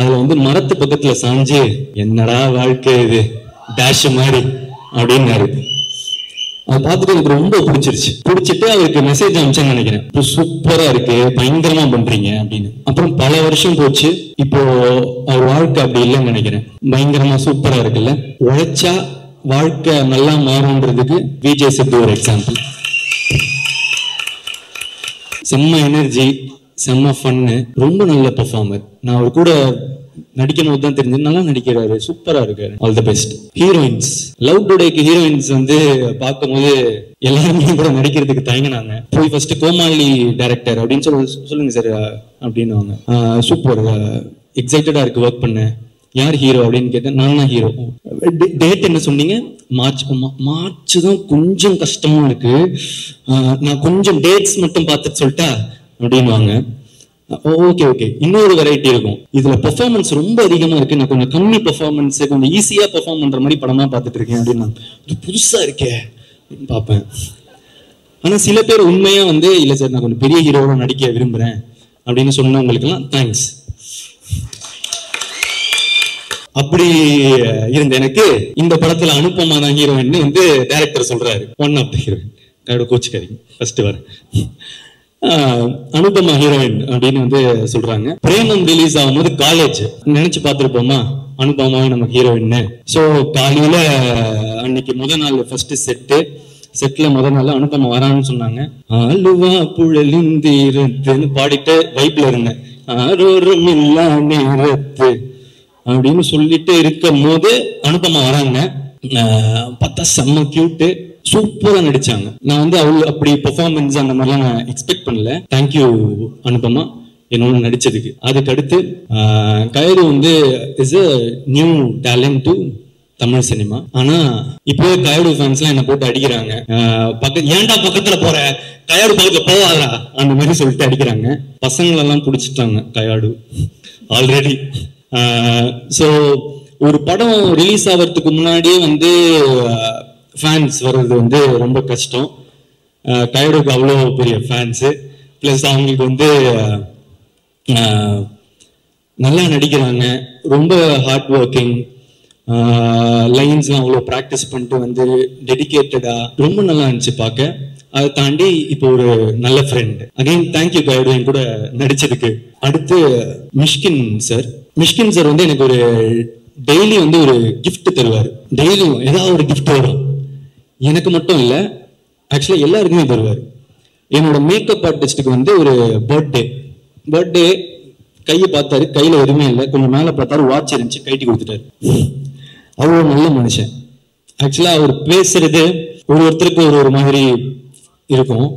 அதுல வந்து மரத்து பக்கத்துல சாஞ்சு என்னடா வாழ்க்கை இது டேஷ் மாதிரி அப்படின்னாரு. அதை பார்த்துட்டு எனக்கு ரொம்ப பிடிச்சிட்டு அவருக்கு மெசேஜ் அனுப்பிச்சேன்னு நினைக்கிறேன். சூப்பரா இருக்கு, பயங்கரமா பண்றீங்க அப்படின்னு. அப்புறம் பல வருஷம் போச்சு. இப்போ அவர் வாழ்க்கை அப்படி இல்லைன்னு நினைக்கிறேன். பயங்கரமா சூப்பரா இருக்குல்ல. உழைச்சா வாழ்க்கை நல்லா மாறும்ன்றதுக்கு விஜய் சேது ஒரு எக்ஸாம்பிள். செம்ம எனர்ஜி, செம்ம ஃபன்னு, ரொம்ப நல்ல பெர்ஃபார்மர். நான் அவர் கூட நடிக்கும் போது தான் தெரிஞ்சது நல்லா நடிக்கிறாரு, சூப்பரா இருக்காரு. All the best. Heroines, love டுடேக்கு ஹீரோயின்ஸ் வந்து பார்க்கும்போது எல்லாருமே கூட நடிக்கிறதுக்கு தயங்கினாங்க. போய் ஃபர்ஸ்ட் கோமாளி டைரக்டர் அப்படின்னு சொல்லுங்க சார் அப்படின்னு. சூப்பர், எக்ஸைட்டடா இருக்கு ஒர்க் பண்ண. யார் ஹீரோ அப்படின்னு கேட்டேன். நான் தான் ஹீரோ. டேட் என்ன சொன்னீங்க? மார்ச் தான் கொஞ்சம் கஷ்டமா இருக்கு, நான் கொஞ்சம் டேட்ஸ் மட்டும் பார்த்துட்டு சொல்லிட்டா அப்படின்வாங்க. ஓகே, இன்னொரு வெரைட்டி இருக்கும். இதுல பெர்ஃபார்மன்ஸ் ரொம்ப அதிகமா இருக்கு, நான் கொஞ்சம் கம்மி பெர்ஃபார்மன்ஸ், கொஞ்சம் ஈஸியா பெர்ஃபார்ம் பண்ற மாதிரி படம் தான் பார்த்துட்டு இருக்கேன் அப்படின்னு. இது புதுசா இருக்கே பார்ப்பேன். ஆனா சில பேர் உண்மையா வந்து இல்ல சார் நான் கொஞ்சம் பெரிய ஹீரோவோட நடிக்க விரும்புறேன் அப்படின்னு சொன்னவங்களுக்கு எல்லாம் தேங்க்ஸ். அப்படி இருந்த எனக்கு இந்த படத்துல அனுப்பமா தான் ஹீரோயின் வந்து டைரக்டர் சொல்றாரு. ஒன் ஆஃப் த ஹீரோயின் கோச்சுக்காதீங்க, ஃபர்ஸ்ட் வர அனுபமா ஹீரோயின் அப்படின்னு வந்து சொல்றாங்க. பிரேமம் ரிலீஸ் ஆகும்போது காலேஜ் நினைச்சு பார்த்திருப்போமா அனுபமாவே நமக்கு ஹீரோயின். சோ காலையில அன்னைக்கு முதல் நாள் ஃபர்ஸ்ட் செட்ல முதல் நாள் அனுபமா வரான்னு சொன்னாங்க. ஆளுவா புழலிந்திரத்துன்னு பாடிட்டு வைப்ல இருந்தேன். ஆரோரும் இல்லா நேரத்து அப்படின்னு சொல்லிட்டு இருக்கும் போது அனுபமா வராங்க. பார்த்தா செம்ம கியூட்டு, சூப்பரா நடிச்சாங்க. நான் வந்து அப்படி பெர்ஃபார்மன்ஸ் அந்த மாதிரிலாம் நான் எக்ஸ்பெக்ட் பண்ணல. தேங்க்யூ அனுபமா என்னோட நடிச்சதுக்கு. அதுக்கு அடுத்து கயிறு வந்து is a new talent to Tamil cinema. ஆனா இப்போ கயடு ஃபேன்ஸ் எல்லாம் என்ன போட்டு அடிக்கிறாங்க. ஏன்டா பக்கத்துல போற, கயாடு பக்கத்துல போவாதா அந்த மாதிரி சொல்லிட்டு அடிக்கிறாங்க. பசங்களெல்லாம் பிடிச்சிட்டாங்க கயாடு ஆல்ரெடி. ஸோ ஒரு படம் ரிலீஸ் ஆகிறதுக்கு முன்னாடியே வந்து ஃபேன்ஸ் வர்றது வந்து ரொம்ப கஷ்டம். கயடுக்கு அவ்வளோ பெரிய ஃபேன்ஸு, ப்ளஸ் அவங்களுக்கு வந்து நல்லா நடிக்கிறாங்க, ரொம்ப ஹார்ட் ஒர்க்கிங், லைன்ஸ்லாம் அவ்வளோ ப்ராக்டிஸ் பண்ணிட்டு வந்து டெடிக்கேட்டடா ரொம்ப நல்லா இருந்துச்சு பார்க்க. அதை தாண்டி இப்போ ஒரு நல்ல ஃப்ரெண்ட். அகைன் தேங்க்யூ கயடு என் கூட நடிச்சதுக்கு. அடுத்து மிஷ்கின் சார் வந்து எனக்கு ஒரு டெய்லி வந்து ஒரு கிஃப்ட் தருவார். டெய்லியும் ஏதாவது ஒரு கிஃப்ட் வரும். எனக்கு மட்டும் இல்லை, ஆக்சுவலா எல்லாருக்குமே தருவார். என்னோட மேக்கப் ஆர்டிஸ்டுக்கு வந்து ஒரு பர்த்டே கையை பார்த்தாரு, கையில எதுவுமே இல்லை, கொஞ்சம் மேல பார்த்தாரு, வாட்ச் இருந்துச்சு, கைட்டி கொடுத்துட்டாரு. அவ்வளோ நல்ல மனுஷன். ஆக்சுவலா அவர் பேசுறது ஒருத்தருக்கு ஒரு மாதிரி இருக்கும்.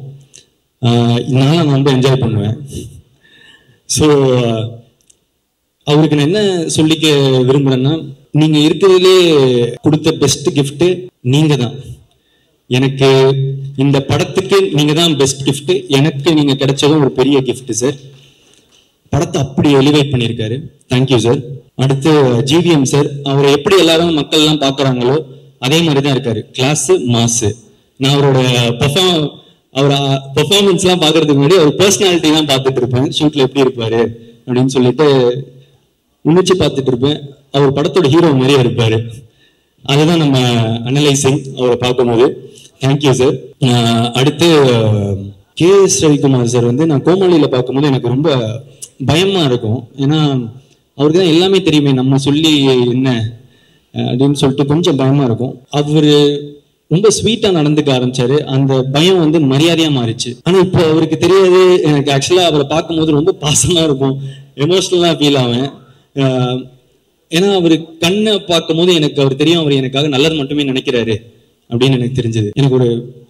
நான் ரொம்ப என்ஜாய் பண்ணுவேன். ஸோ அவருக்கு நான் என்ன சொல்லிக்க விரும்புறேன்னா, நீங்க இருக்கிறதுலே கொடுத்த பெஸ்ட் கிஃப்ட் நீங்க தான். எனக்கு இந்த படத்துக்கு நீங்க தான் பெஸ்ட் கிஃப்ட். எனக்கு நீங்க கிடைச்சதும் ஒரு பெரிய கிஃப்ட் சார். படத்தை அப்படி எலிவேட் பண்ணியிருக்காரு. Thank you sir. அடுத்து ஜிவிஎம் சார், அவரை எப்படி எல்லாரும் மக்கள் எல்லாம் பாக்குறாங்களோ அதே மாதிரிதான் இருக்காரு. கிளாஸ் மாசு. நான் அவரோட பெர்ஃபார்மன்ஸ் எல்லாம் பாக்குறதுக்கு முன்னாடி அவர் பர்சனாலிட்டி தான் பார்த்துட்டு இருப்பேன். ஷூட்ல எப்படி இருப்பாரு அப்படின்னு சொல்லிட்டு உணர்ச்சி பார்த்துட்டு இருப்பேன். அவர் படத்தோட ஹீரோ மாதிரியே இருப்பாரு. அதுதான் நம்ம அனலைசிங் அவரை பார்க்கும்போது. Thank you sir. அடுத்து KS ரவிக்குமார் சார் வந்து நான் கோமாளியில பார்க்கும்போது எனக்கு ரொம்ப பயமா இருக்கும். ஏன்னா அவருக்கு தான் எல்லாமே தெரியுமே, நம்ம சொல்லி என்ன அப்படின்னு சொல்லிட்டு கொஞ்சம் பயமா இருக்கும். அவரு ரொம்ப ஸ்வீட்டா நடந்துக்க ஆரம்பிச்சாரு. அந்த பயம் வந்து மரியாதையா மாறிச்சு. ஆனா இப்போ அவருக்கு தெரியாது. எனக்கு ஆக்சுவலா அவரை பார்க்கும்போது ரொம்ப பாசமா இருக்கும், எமோஷனலா ஃபீல் ஆவேன். ஏன்னா அவரு கண்ணை பார்க்கும் போது எனக்கு அவர் தெரியும், அவர் எனக்காக நல்லது மட்டுமே நினைக்கிறாரு அப்படின்னு எனக்கு தெரிஞ்சது. எனக்கு ஒரு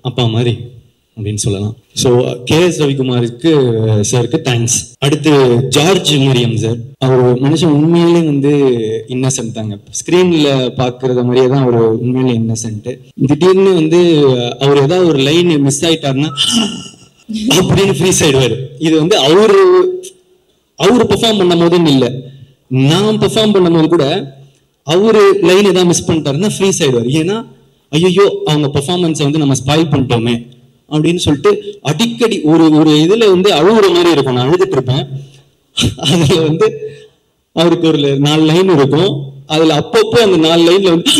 அப்பா மாதிரி அப்படின்னு சொல்லலாம். ஸோ KS ரவிக்குமாருக்கு சாருக்கு தேங்க்ஸ். அடுத்து ஜார்ஜ் மரியம் சார், அவர் மனுஷன் உண்மையிலே வந்து இன்னசென்ட் தாங்க. ஸ்கிரீன்ல பாக்குறத மாதிரியே தான் அவர் உண்மையிலே இன்னசென்ட். திடீர்னு வந்து அவர் ஏதாவது ஒரு லைன் மிஸ் ஆயிட்டாருன்னா அப்படின்னு ஃப்ரீஸ் ஆயிடுவாரு. இது வந்து அவரு பெர்ஃபார்ம் பண்ணும் போதுன்னு இல்லை, நான் பெர்ஃபார்ம் பண்ணும் போது கூட அவரு லைன் ஏதாவது மிஸ் பண்ணிட்டாருன்னா ஃப்ரீஸ் ஆயிடுவாரு. ஏன்னா ஐயோ அவங்க பெர்ஃபார்மன்ஸை வந்து நம்ம ஸ்பாயில் பண்ணிட்டோமே அப்படின்னு சொல்லிட்டு அடிக்கடி ஒரு இதுல வந்து அழுகுற மாதிரி இருக்கும். நான் அழுதுட்டு இருப்பேன். அதுல வந்து அவருக்கு ஒரு 4 லைன் இருக்கும். அதுல அப்பப்போ அந்த 4 லைன்ல வந்து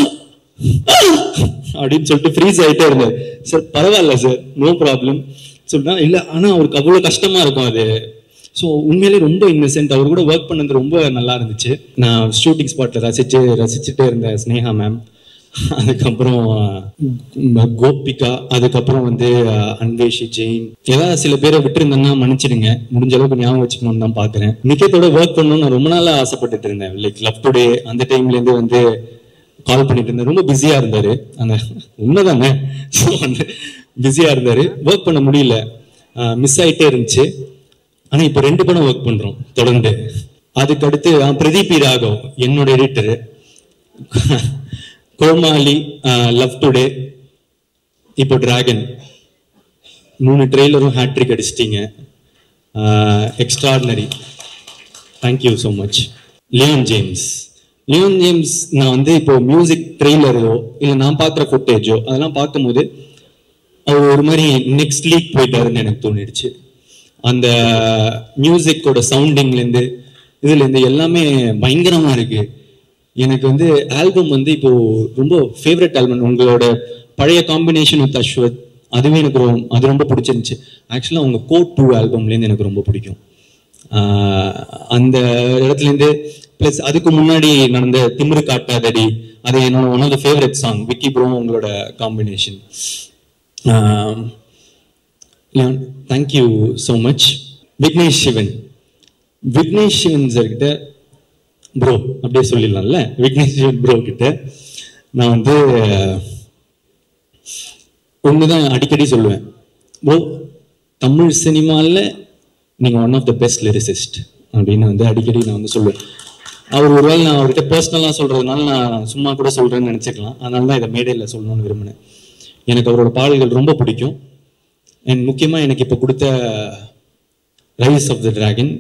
அப்படின்னு சொல்லிட்டு ஃப்ரீஸ் ஆகிட்டே இருந்தார். சார் பரவாயில்ல சார், நோ ப்ராப்ளம் சொல்லிட்டா. இல்லை ஆனால் அவருக்கு அவ்வளோ கஷ்டமா இருக்கும் அது. ஸோ உண்மையிலே ரொம்ப இன்னசென்ட். அவர் கூட ஒர்க் பண்ணது ரொம்ப நல்லா இருந்துச்சு. நான் ஷூட்டிங் ஸ்பாட்டில் ரசிச்சுட்டே இருந்தேன் ஸ்னேகா மேம், அதுக்கப்புறம் கோபிகா, அதுக்கப்புறம் வந்து அன்வேஷி ஜெயின். ஏதாவது சில பேரை விட்டுருந்தேன்னா மன்னிச்சிடுங்க, முடிஞ்ச அளவுக்கு ஞாபகம் வச்சுக்கணும்னு தான் பார்க்குறேன். நிக்கத்தோட ஒர்க் பண்ணணும்னு நான் ரொம்ப நாளாக ஆசைப்பட்டுட்டு இருந்தேன். லைக் லவ் டுடே அந்த டைம்லேருந்து வந்து கால் பண்ணிட்டு இருந்தேன். ரொம்ப பிஸியா இருந்தாரு. அந்த உண்மைதானே, பிஸியா இருந்தாரு, ஒர்க் பண்ண முடியல, மிஸ் ஆயிட்டே இருந்துச்சு. ஆனா இப்ப 2 படம் ஒர்க் பண்றோம் தொடர்ந்து. அதுக்கு அடுத்து பிரதீப் ராகவ் என்னோட எடிட்டரு, கோமாளி, லவ் டுடே, இப்போ டிராகன், 3 ட்ரெய்லரும் ஹேட்ரிக் அடிச்சிட்டீங்க. Extraordinary, thank you so much. Leon James நான் வந்து இப்போ மியூசிக் ட்ரெய்லரோ இல்லை நான் பார்க்குற ஃபுட்டேஜோ அதெல்லாம் பார்க்கும்போது அவர் ஒரு மாதிரி நெக்ஸ்ட் லீக் போயிட்டாருன்னு எனக்கு தோணிடுச்சு. அந்த மியூசிக்கோட சவுண்டிங்லேருந்து இதுலேருந்து எல்லாமே பயங்கரமாக இருக்கு. எனக்கு வந்து ஆல்பம் வந்து இப்போ ரொம்ப ஃபேவரட் ஆல்பம். உங்களோட பழைய காம்பினேஷன் வித் அஸ்வத், அதுவே எனக்கு அது ரொம்ப பிடிச்சிருந்துச்சு. ஆக்சுவலாக உங்கள் கோட் 2 ஆல்பம்லேருந்து எனக்கு ரொம்ப பிடிக்கும். அந்த இடத்துலேருந்து பிளஸ் அதுக்கு முன்னாடி நடந்த திமிரு காட்டாதடி, அது என்னோட one of the favourite song. Vicky bro உங்களோட combination. Thank you so much. Vignesh Shivan sir கிட்ட ப்ரோ அப்படியே சொல்லிடலாம்ல, விக்னேஷ் சிவன் ப்ரோ கிட்ட நான் வந்து ஒண்ணுதான் அடிக்கடி சொல்லுவேன், ப்ரோ தமிழ் சினிமாவில் நீங்கள் one of the best lyricist அப்படின்னு வந்து அடிக்கடி நான் வந்து சொல்லுவேன். அவர் ஒருவேளை நான் அவர்கிட்ட பர்சனலாக சொல்கிறதுனால நான் சும்மா கூட சொல்கிறேன்னு நினச்சிக்கலாம். அதனால தான் இதை மேடையில் சொல்லணும்னு விரும்பினேன். எனக்கு அவரோட பாடல்கள் ரொம்ப பிடிக்கும். அண்ட் முக்கியமாக எனக்கு இப்போ கொடுத்த ரைஸ் ஆஃப் த டிராகன்,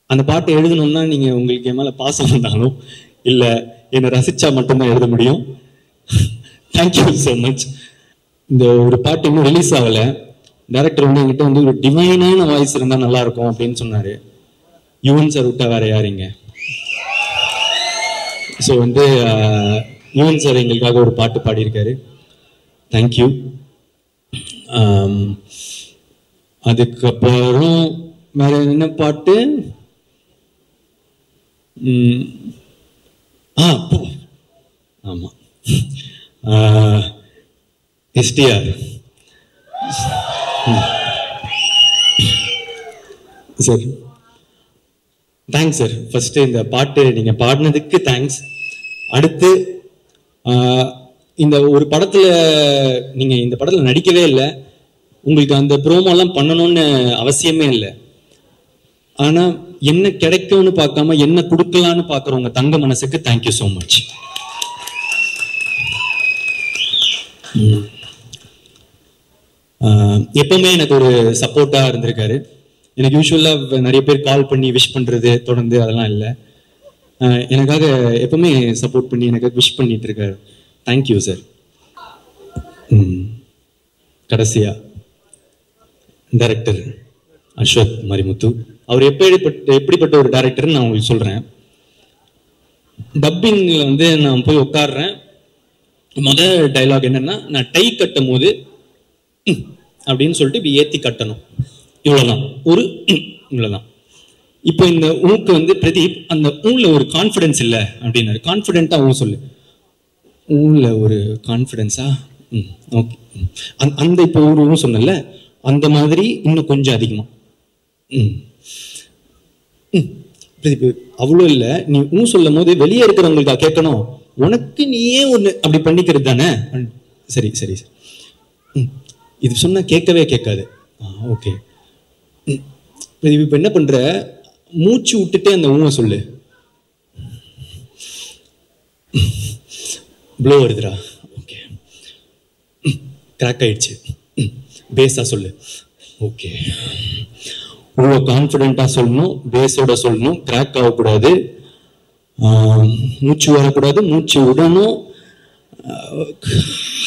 அந்த பாட்டை எழுதணும்னா நீங்கள் உங்களுக்கு என் மேலே பாசம் வந்தாலும் இல்லை என்னை ரசித்தா மட்டும்தான் எழுத முடியும். Thank you so much. இந்த ஒரு பாட்டு இன்னும் ரிலீஸ் ஆகலை. டைரக்டர் வந்து என்கிட்ட வந்து ஒரு டிவைனான வாய்ஸ் இருந்தால் நல்லா இருக்கும் அப்படின்னு சொன்னார். யுவன் சார் விட்டா வேற யாருங்க. ஸோ வந்து யுவன் சார் எங்களுக்காக ஒரு பாட்டு பாடியிருக்காரு. தேங்க்யூ. அதுக்கப்புறம் வேற என்ன பாட்டு? ஆமா, STR sir. Thanks sir. First இந்த பாட்டு நீங்க பாடினதுக்கு தேங்க்ஸ். அடுத்து இந்த ஒரு படத்துல நீங்க இந்த படத்துல நடிக்கவே இல்லை, உங்களுக்கு அந்த ப்ரோமோலாம் பண்ணணும்னு அவசியமே இல்லை. ஆனா என்ன கிடைக்கும்னு பார்க்காம என்ன கொடுக்கலான்னு பார்க்குறவங்க தங்க மனசுக்கு தேங்க்யூ ஸோ மச். எப்பவுமே எனக்கு ஒரு சப்போர்ட்டா இருந்திருக்காரு. எனக்கு யூஸ்வலாக நிறைய பேர் கால் பண்ணி விஷ் பண்ணுறது தொடர்ந்து அதெல்லாம் இல்லை. எனக்காக எப்பவுமே சப்போர்ட் பண்ணி எனக்காக விஷ் பண்ணிட்டு இருக்காரு. Thank you sir. கடைசியா டைரக்டர் அஸ்வத் மரிமுத்து, அவர் எப்படிப்பட்ட ஒரு டைரக்டர்னு நான் உங்களுக்கு சொல்கிறேன். டப்பிங்கில் வந்து நான் போய் உட்காடுறேன். முதல் டைலாக் என்னன்னா, நான் டை கட்டும் போது அப்படின்னு சொல்லிட்டு இப்படி ஏற்றி கட்டணும், இவ்வளோதான், ஒரு இவ்வளோதான். இப்போ இந்த ஊக்கு வந்து பிரதீப் அந்த ஊன்ல ஒரு கான்ஃபிடென்ஸ் இல்லை அப்படின்னாரு. கான்ஃபிடென்ட்டாக ஊ சொல்லு, ஊன்ல ஒரு கான்ஃபிடென்ஸா? ஓகே. அந்த இப்போ ஒரு சொன்னல அந்த மாதிரி இன்னும் கொஞ்சம் அதிகமாக. பிரதீப் அவ்வளோ இல்லை, நீ ஊ சொல்லும் போது வெளியே இருக்கிறவங்களுக்கா கேட்கணும், உனக்கு நீயே ஒன்று அப்படி பண்ணிக்கிறது தானே. சரி சரி சார். இது சொன்னால் கேட்கவே கேட்காது. ஓகே. இப்போ என்ன பண்ற, மூச்சு விட்டுட்டே அந்த ஊமை சொல்லு. ப்ளோ வருதுடா. ஓகே. கிராக் ஆயிடுச்சு. பேஸா சொல்லு. ஓகே. இவ்வளோ கான்ஃபிடென்ட்டா சொல்லணும், பேஸோட சொல்லணும், கிராக் ஆகக்கூடாது, மூச்சு வரக்கூடாது, மூச்சு விடணும்,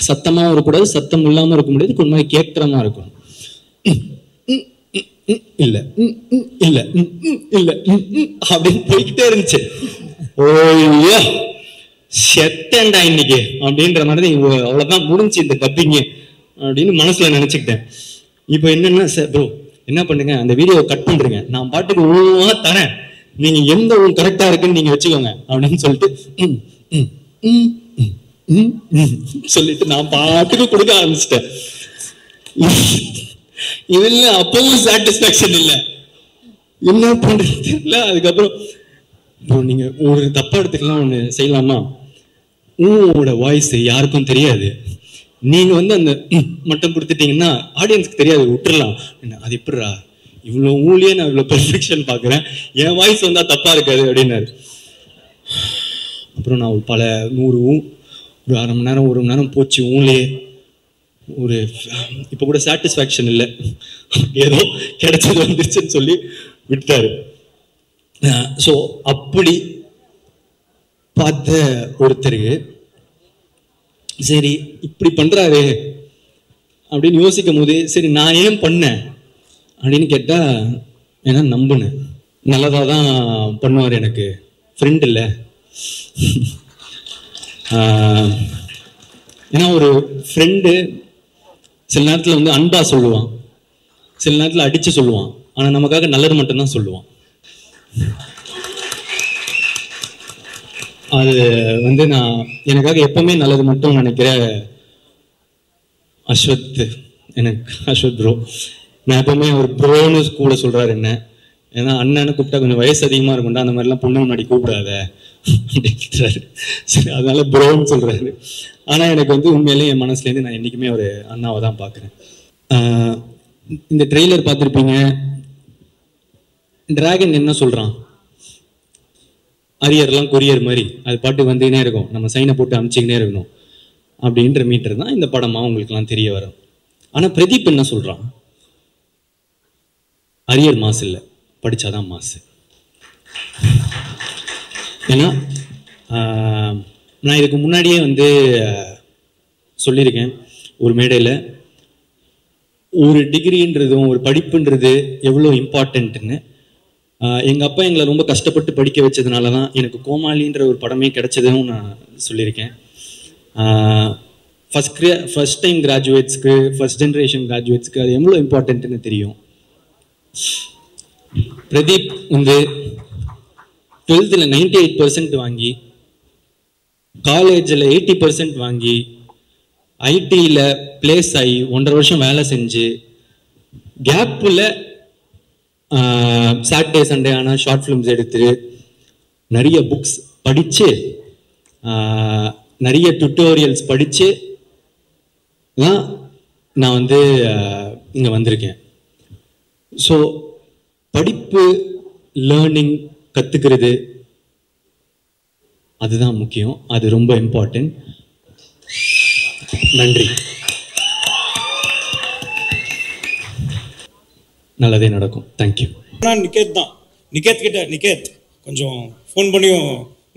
சத்தமாக வரக்கூடாது, சத்தம் இல்லாமல் இருக்க முடியாது, கொஞ்சம் மாதிரி கேட்குற மாதிரி இருக்கணும். இல்ல இல்ல இல்ல அப்படின்னு போய்கிட்டே இருந்துச்சு. ஓய்யோ செத்தேன்டா இன்னைக்கு அப்படின்ற மாதிரி அவ்வளவுதான் முடிஞ்சு இந்த டப்பிங்கு அப்படின்னு மனசுல நினைச்சுக்கிட்டேன். இப்போ என்னன்னா சார் ப்ரோ என்ன பண்ணுங்க, அந்த வீடியோவை கட் பண்றீங்க, நான் பாட்டுக்கு ஊவா தரேன், நீங்க எந்த ஊ கரெக்டா இருக்குன்னு நீங்க வச்சுக்கோங்க அப்படின்னு சொல்லிட்டு சொல்லிட்டு நான் பாட்டுக்கு கொடுக்க ஆரம்பிச்சிட்டேன். இதுல அப்பவும் சாட்டிஸ்பாக்சன் இல்லை, என்ன பண்றது தெரியல. அதுக்கப்புறம் நீங்க ஒரு தப்பா எடுத்துக்கலாம், ஒண்ணு செய்யலாமா, உங்களோட வாய்ஸ் யாருக்கும் தெரியாது, நீங்க அந்த மட்டும் கொடுத்துட்டீங்கன்னா ஆடியன்ஸ்க்கு தெரியாது, விட்டுறலாம். அது எப்படிரா இவ்வளவு ஊழியே நான் இவ்வளவு பெர்ஃபெக்ஷன் பாக்குறேன், என் வாய்ஸ் வந்தா தப்பா இருக்காது அப்படின்னாரு. அப்புறம் நான் பல 100 ஒரு அரை மணி நேரம் 1 மணி நேரம் போச்சு ஊழியே. ஒரு இப்ப கூட சாட்டிஸ்பாக்சன் இல்லை, ஏதோ கிடைச்சது வந்துருச்சுன்னு சொல்லி விட்டாரு. ஸோ அப்படி பார்த்த ஒருத்தருக்கு சரி இப்படி பண்றாரு அப்படின்னு யோசிக்கும் போது சரி நான் ஏன் பண்ணேன் அப்படின்னு கேட்டா, ஏன்னா நம்புனேன் நல்லதா தான் பண்ணுவார், எனக்கு ஃப்ரெண்ட் இல்லை. ஏன்னா ஒரு ஃப்ரெண்டு சில நேரத்தில் அன்பா சொல்லுவான், சில நேரத்தில் அடிச்சு சொல்லுவான், ஆனா நமக்காக நல்லது மட்டும்தான் சொல்லுவான். அது நான் எனக்காக எப்பவுமே நல்லது மட்டும் நினைக்கிற அஸ்வத், எனக்கு அஸ்வத் ப்ரோ, நான் எப்பவுமே ஒரு ப்ரோன்னு கூட சொல்றாரு என்ன. ஏன்னா அண்ணன்னு கூப்பிட்டா கொஞ்சம் வயசு அதிகமா இருக்கும்டா, அந்த மாதிரிலாம் பொண்ணு முன்னாடி கூப்பிடாத அப்படின்றாரு. சரி அதனால ப்ரோன்னு சொல்றாரு. ஆனா எனக்கு உண்மையிலேயே என் மனசுலேருந்து நான் என்னைக்குமே ஒரு அண்ணாவை தான் பார்க்குறேன். இந்த ட்ரெய்லர் பார்த்துருப்பீங்க, டிராகன் என்ன சொல்றான், அரியர்லாம் கொரியர் மாதிரி அது பாட்டு வந்துக்கினே இருக்கும், நம்ம சைனை போட்டு அனுப்பிச்சிக்கினே இருக்கணும் அப்படின்ற மீட்டர் தான் இந்த படமா உங்களுக்குலாம் தெரிய வரும். ஆனா பிரதீப் என்ன சொல்றான், அரியர் மாசு இல்லை, படிச்சாதான் மாசு. ஏன்னா நான் இதுக்கு முன்னாடியே சொல்லியிருக்கேன் ஒரு மேடையில், ஒரு டிகிரின்றதும் ஒரு படிப்புன்றது எவ்வளோ இம்பார்ட்டன்ட்னு. எங்கள் அப்பா எங்களை ரொம்ப கஷ்டப்பட்டு படிக்க வச்சதுனால தான் எனக்கு கோமாளின்ற ஒரு படமே கிடைச்சதுன்னு நான் சொல்லியிருக்கேன். ஃபர்ஸ்ட் டைம் கிராஜுவேட்ஸ்க்கு, ஃபர்ஸ்ட் ஜென்ரேஷன் கிராஜுவேட்ஸ்க்கு அது எவ்வளோ இம்பார்ட்டன்ட்னு தெரியும். பிரதீப் 12th 98% வாங்கி, காலேஜில் 80% வாங்கி, ஐடியில் பிளேஸ் ஆகி 1.5 வருஷம் வேலை செஞ்சு, கேப்பில் சாட்டர்டே சண்டே ஆனால் ஷார்ட் ஃபிலிம்ஸ் எடுத்து, நிறைய புக்ஸ் படித்து, நிறைய டுட்டோரியல்ஸ் படித்து தான் நான் இங்கே வந்திருக்கேன். ஸோ படிப்பு, லேர்னிங், கற்றுக்கிறது அதுதான் முக்கியம், அது ரொம்ப இம்பார்ட்டன்ட். நன்றி, நல்லதே நடக்கும். தேங்க்யூ. நிகேத் தான், நிகேத் கிட்ட, நிகேத் கொஞ்சம் ஃபோன் பண்ணியும்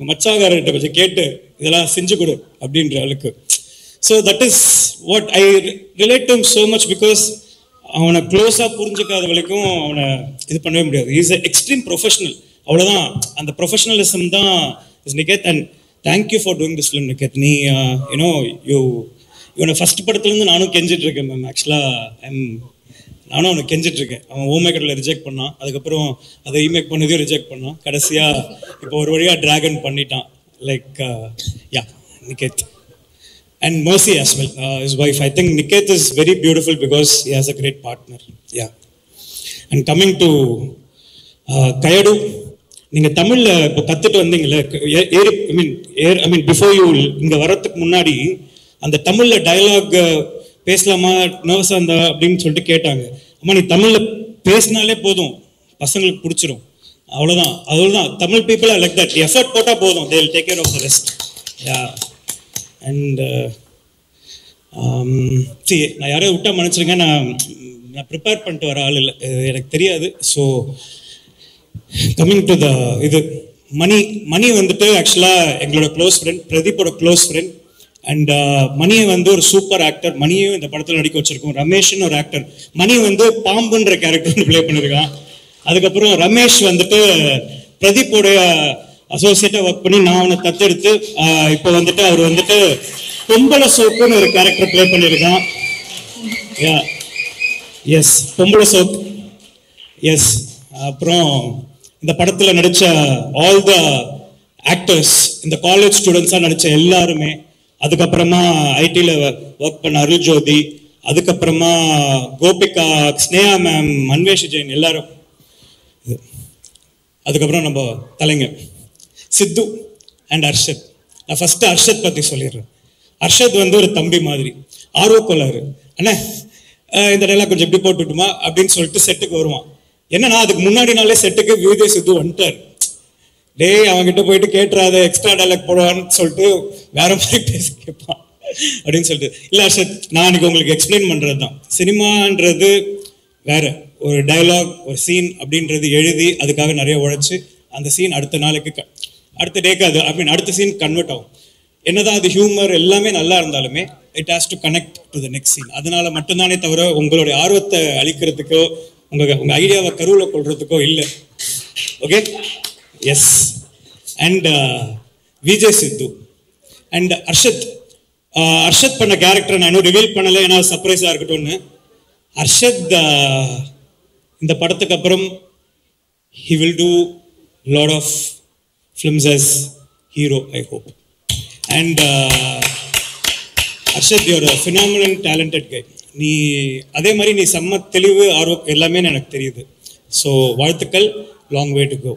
மச்சாகாரர்கிட்ட கொஞ்சம் கேட்டு இதெல்லாம் செஞ்சு கொடு அப்படின்ற அளவுக்கு. So that is what I relate to so much because அவனை க்ளோஸாக புரிஞ்சுக்காத வரைக்கும் அவனை இது பண்ணவே முடியாது. இஸ் எ எக்ஸ்ட்ரீம் ப்ரொஃபஷனல், அவ்வளோதான். அந்த ப்ரொஃபஷனலிசம் தான் is Niketh. And thank you for doing this film Niketh. நீ இவனை ஃபர்ஸ்ட் படத்துலேருந்து நானும் கெஞ்சிட்டு இருக்கேன் மேம். ஆக்சுவலாக நானும் அவனை கெஞ்சிட்டு இருக்கேன். அவன் ஓமேக்கரில் ரிஜெக்ட் பண்ணான், அதுக்கப்புறம் அதை ரீமேக் பண்ணதையும் ரிஜெக்ட் பண்ணான், கடைசியாக இப்போ ஒரு வழியாக டிராகன் பண்ணிட்டான். Like yeah Niketh. And Mercy as well, his wife. I think Niket is very beautiful because he has a great partner. Yeah. And coming to Kayadu, நீங்க தமிழ்ல இப்போ கத்துட்டு வந்தீங்களே, ஐ மீன் பிஃபோர் யூ இங்க வரதுக்கு முன்னாடி அந்த தமிழ்ல டயலாக் பேசலாமா, நர்வஸா இருந்தா அப்படின்னு சொல்லிட்டு கேட்டாங்க. அம்மா நீ தமிழ்ல பேசினாலே போதும், பசங்களுக்கு பிடிச்சிரும், அவ்வளவுதான். Tamil people are like that. Effort போட்டா போதும், they will take care of the rest. Yeah. And நான் யாரையும் விட்டா மன்னிச்சிருங்க, நான் ப்ரிப்பேர் பண்ணிட்டு வர ஆள் இல்லை, எனக்கு தெரியாது. So coming to the Mani ஆக்சுவலாக எங்களோட க்ளோஸ் ஃப்ரெண்ட், பிரதீப்போட க்ளோஸ் ஃப்ரெண்ட். அண்ட் மணியை வந்து ஒரு சூப்பர் ஆக்டர். மணியும் இந்த படத்தில் நடிக்க வச்சிருக்கோம். ரமேஷ்னு ஒரு ஆக்டர். மணி வந்து பாம்புன்ற கேரக்டர் பிளே பண்ணியிருக்கான். அதுக்கப்புறம் ரமேஷ் வந்துட்டு பிரதீப்போடைய அசோசியேட்டா ஒர்க் பண்ணி நான் அவனை தத்தெடுத்து இப்போ வந்துட்டு அவர் வந்துட்டு பொம்பளை சோப்புன்னு ஒரு கேரக்டர் பிளே பண்ணியிருக்கான். எஸ், பொம்பளை சோப். எஸ். அப்புறம் இந்த படத்தில் நடித்த ஆல் த ஆக்டர்ஸ், இந்த காலேஜ் ஸ்டூடெண்ட்ஸாக நடித்த எல்லாருமே, அதுக்கப்புறமா ஐடியில் ஒர்க் பண்ண அருள் ஜோதி, அதுக்கப்புறமா கோபிகா, ஸ்னேகா மேம், அன்வேஷ் ஜெயின் எல்லாரும், அதுக்கப்புறம் நம்ம தலைங்க சித்து அண்ட் அர்ஷத். நான் ஃபர்ஸ்ட் அர்ஷத் பற்றி சொல்லிடுறேன். அர்ஷத் வந்து ஒரு தம்பி மாதிரி, ஆர்வக்கோளாறு. அண்ணா இந்த டைலாக் கொஞ்சம் எப்படி போட்டுட்டுமா அப்படின்னு சொல்லிட்டு செட்டுக்கு வருவான். என்னன்னா அதுக்கு முன்னாடி நாளே செட்டுக்கு விஜய் சித்து வந்துட்டார். டேய் அவன்கிட்ட போயிட்டு கேட்டுறாத, எக்ஸ்ட்ரா டைலாக் போடுவான்னு சொல்லிட்டு வேற மாதிரி பேசி கேட்பான் அப்படின்னு சொல்லிட்டு. இல்லை அர்ஷத், நான் இன்னைக்கு உங்களுக்கு எக்ஸ்பிளைன் பண்ணுறது தான். சினிமான்றது வேற, ஒரு டைலாக் ஒரு சீன் அப்படின்றது எழுதி அதுக்காக நிறைய உழைச்சி அந்த சீன் அடுத்த நாளைக்கு அடுத்த டேக்கு அது அடுத்த சீன் கன்வெர்ட் ஆகும். என்னதான் அது ஹியூமர் எல்லாமே நல்லா இருந்தாலுமே it has to connect to the next scene. அதனால மட்டும்தானே தவிர உங்களுடைய ஆர்வத்தை அளிக்கிறதுக்கோ உங்க ஐடியாவை கருவில் கொள்றதுக்கோ இல்லை. Okay. Yes. And Vijay Sidhu and Arshad. Arshad பண்ண கேரக்டர் நான் இன்னும் ரிவீல் பண்ணலை, ஏன்னா சர்ப்ரைஸாக இருக்கட்டும்னு. அர்ஷத் இந்த படத்துக்கு அப்புறம் he will do lot of films as hero, I hope. And Arshad, you're a phenomenal talented guy. நீ அதே மாதிரி நீ செம்ம தெளிவு ஆர்வம் எல்லாமே எனக்கு தெரியுது. ஸோ வாழ்த்துக்கள், long way to go.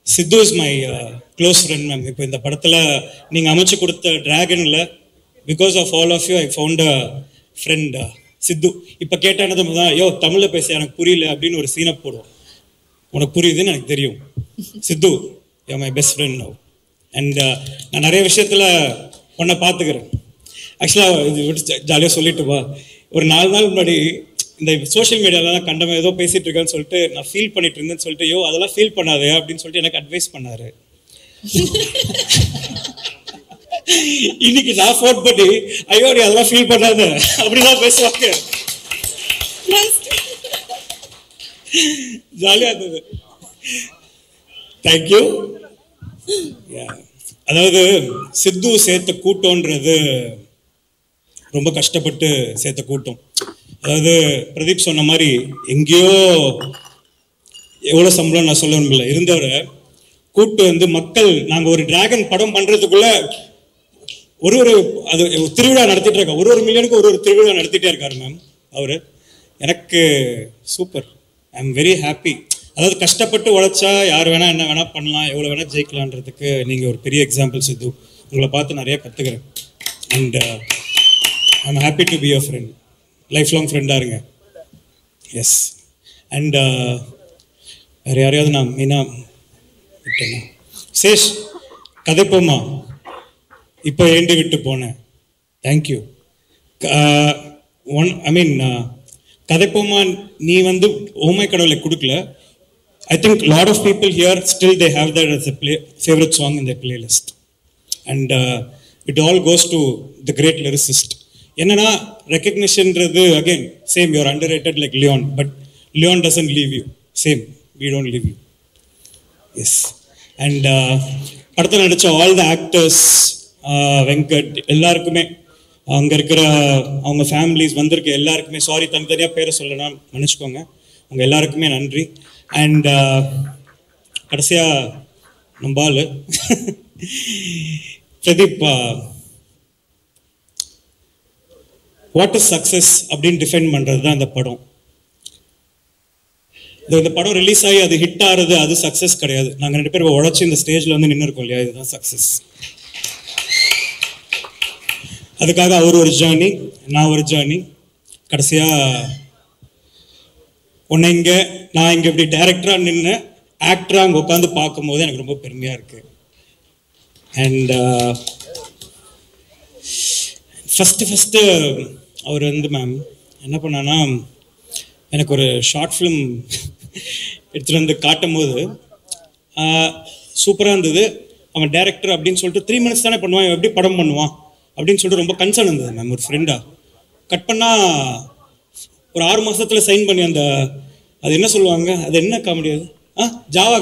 Siddhu is my close friend ma'am. இப்போ இந்த படத்தில் நீங்கள் அமைச்சு கொடுத்த டிராகனில் because of all of you I found a friend Siddhu. இப்போ கேட்டானது தான், யோ தமிழில் பேச எனக்கு புரியல அப்படின்னு ஒரு சீனை போடுவோம். உனக்கு புரியுதுன்னு எனக்கு தெரியும். Siddhu, you my best friend now. And நான் நிறைய விஷயத்தில் உன்னை பார்த்துக்கிறேன். ஆக்சுவலாக இது ஜாலியாக சொல்லிட்டு வா. ஒரு 4 நாள் முன்னாடி இந்த சோஷியல் மீடியாலலாம் கண்டவன் ஏதோ பேசிகிட்டு இருக்கேன்னு சொல்லிட்டு நான் ஃபீல் பண்ணிட்டு இருந்தேன்னு சொல்லிட்டு, யோ அதெல்லாம் ஃபீல் பண்ணாதே அப்படின்னு சொல்லிட்டு எனக்கு அட்வைஸ் பண்ணாரு. இன்னைக்கு நான் ஃபோன் பண்ணி, ஐயோ நீ அதெல்லாம் ஃபீல் பண்ணாத அப்படிதான் பேசுவாங்க. ஜாலியா இருந்தது. தேங்க்யூ. அதாவது சித்து சேர்த்த கூட்டம்ன்றது ரொம்ப கஷ்டப்பட்டு சேர்த்த கூட்டம். அதாவது பிரதீப் சொன்ன மாதிரி எங்கேயோ எவ்வளோ சம்பளம் நான் சொல்ல முடியல இருந்தவரை கூட்டு வந்து மக்கள், நாங்கள் ஒரு டிராகன் படம் பண்றதுக்குள்ள ஒரு அது திருவிழா நடத்திட்டு இருக்க, ஒரு மில்லியனுக்கு ஒரு திருவிழா நடத்திட்டே இருக்காரு மேம் அவரு. எனக்கு super, I am very happy. அதாவது கஷ்டப்பட்டு உழைச்சா யார் வேணா என்ன வேணா பண்ணலாம், எவ்வளோ வேணா ஜெயிக்கலான்றதுக்கு நீங்கள் ஒரு பெரிய எக்ஸாம்பிள் சித்து. உங்களை பார்த்து நிறைய கற்றுக்கிறேன். And I am happy to be your friend. Life long ஃப்ரெண்டாக இருங்க. எஸ். அண்ட் வேறு யாரையாவது நான் மெயினாக விட்டேன்னா, சேஷ் கதைப்போமா இப்போ ஏண்டி விட்டு போனேன். தேங்க்யூ. கதைப்போமா நீ வந்து ஓமை கடவுளை கொடுக்கல. I think a lot of people here still they have that as a favorite song in their playlist. And it all goes to the great lyricist. என்னன்னா recognitionன்றது again same, you're underrated like Leon, but Leon doesn't leave you. Same, we don't leave you. Yes. And படத்தில் நடிச்ச all the actors, Venkat எல்லாருக்குமே, அங்கே இருக்கிற அவங்க families வந்திருக்க எல்லாருக்குமே, sorry தனித்தனியாக பேரை சொல்லலாம் மன்னிச்சுக்கோங்க, அவங்க எல்லாருக்குமே நன்றி. அண்ட் கடைசியாக நம்பால் பிரதீப், வாட் இஸ் சக்ஸஸ் அப்படின்னு டிஃபைன் பண்ணுறது தான் இந்த படம். இந்த படம் ரிலீஸ் ஆகி அது ஹிட் ஆகிறது அது சக்ஸஸ் கிடையாது. நாங்கள் 2 பேரும் உழைச்சி இந்த ஸ்டேஜில் வந்து நின்று இருக்கோம் இல்லையா, இதுதான் சக்ஸஸ். அதுக்காக அவர் ஒரு ஜேர்னி, நான் ஒரு ஜேர்னி. கடைசியாக உன்னை இங்கே நான் இங்கே இப்படி டைரக்டராக நின்று ஆக்டராக அங்கே உட்காந்து பார்க்கும்போது எனக்கு ரொம்ப பெருமையாக இருக்குது. அண்ட் ஃபஸ்ட்டு அவர் வந்து மேம் என்ன பண்ணான்னா, எனக்கு ஒரு ஷார்ட் ஃபிலிம் எடுத்துகிட்டு வந்து காட்டும் போது சூப்பராக இருந்தது. அவன் டேரக்டர் அப்படின்னு சொல்லிட்டு 3 minutes தானே பண்ணுவான், இவன் எப்படி படம் பண்ணுவான் அப்படின்னு சொல்லிட்டு ரொம்ப கன்சர்ன் இருந்தது மேம். ஒரு ஃப்ரெண்டா கட் பண்ணால் ஒரு 6 மாதத்தில் சைன் பண்ணி அந்த அது என்ன சொல்லுவாங்க, அது என்ன காமெடி அது, ஜாவா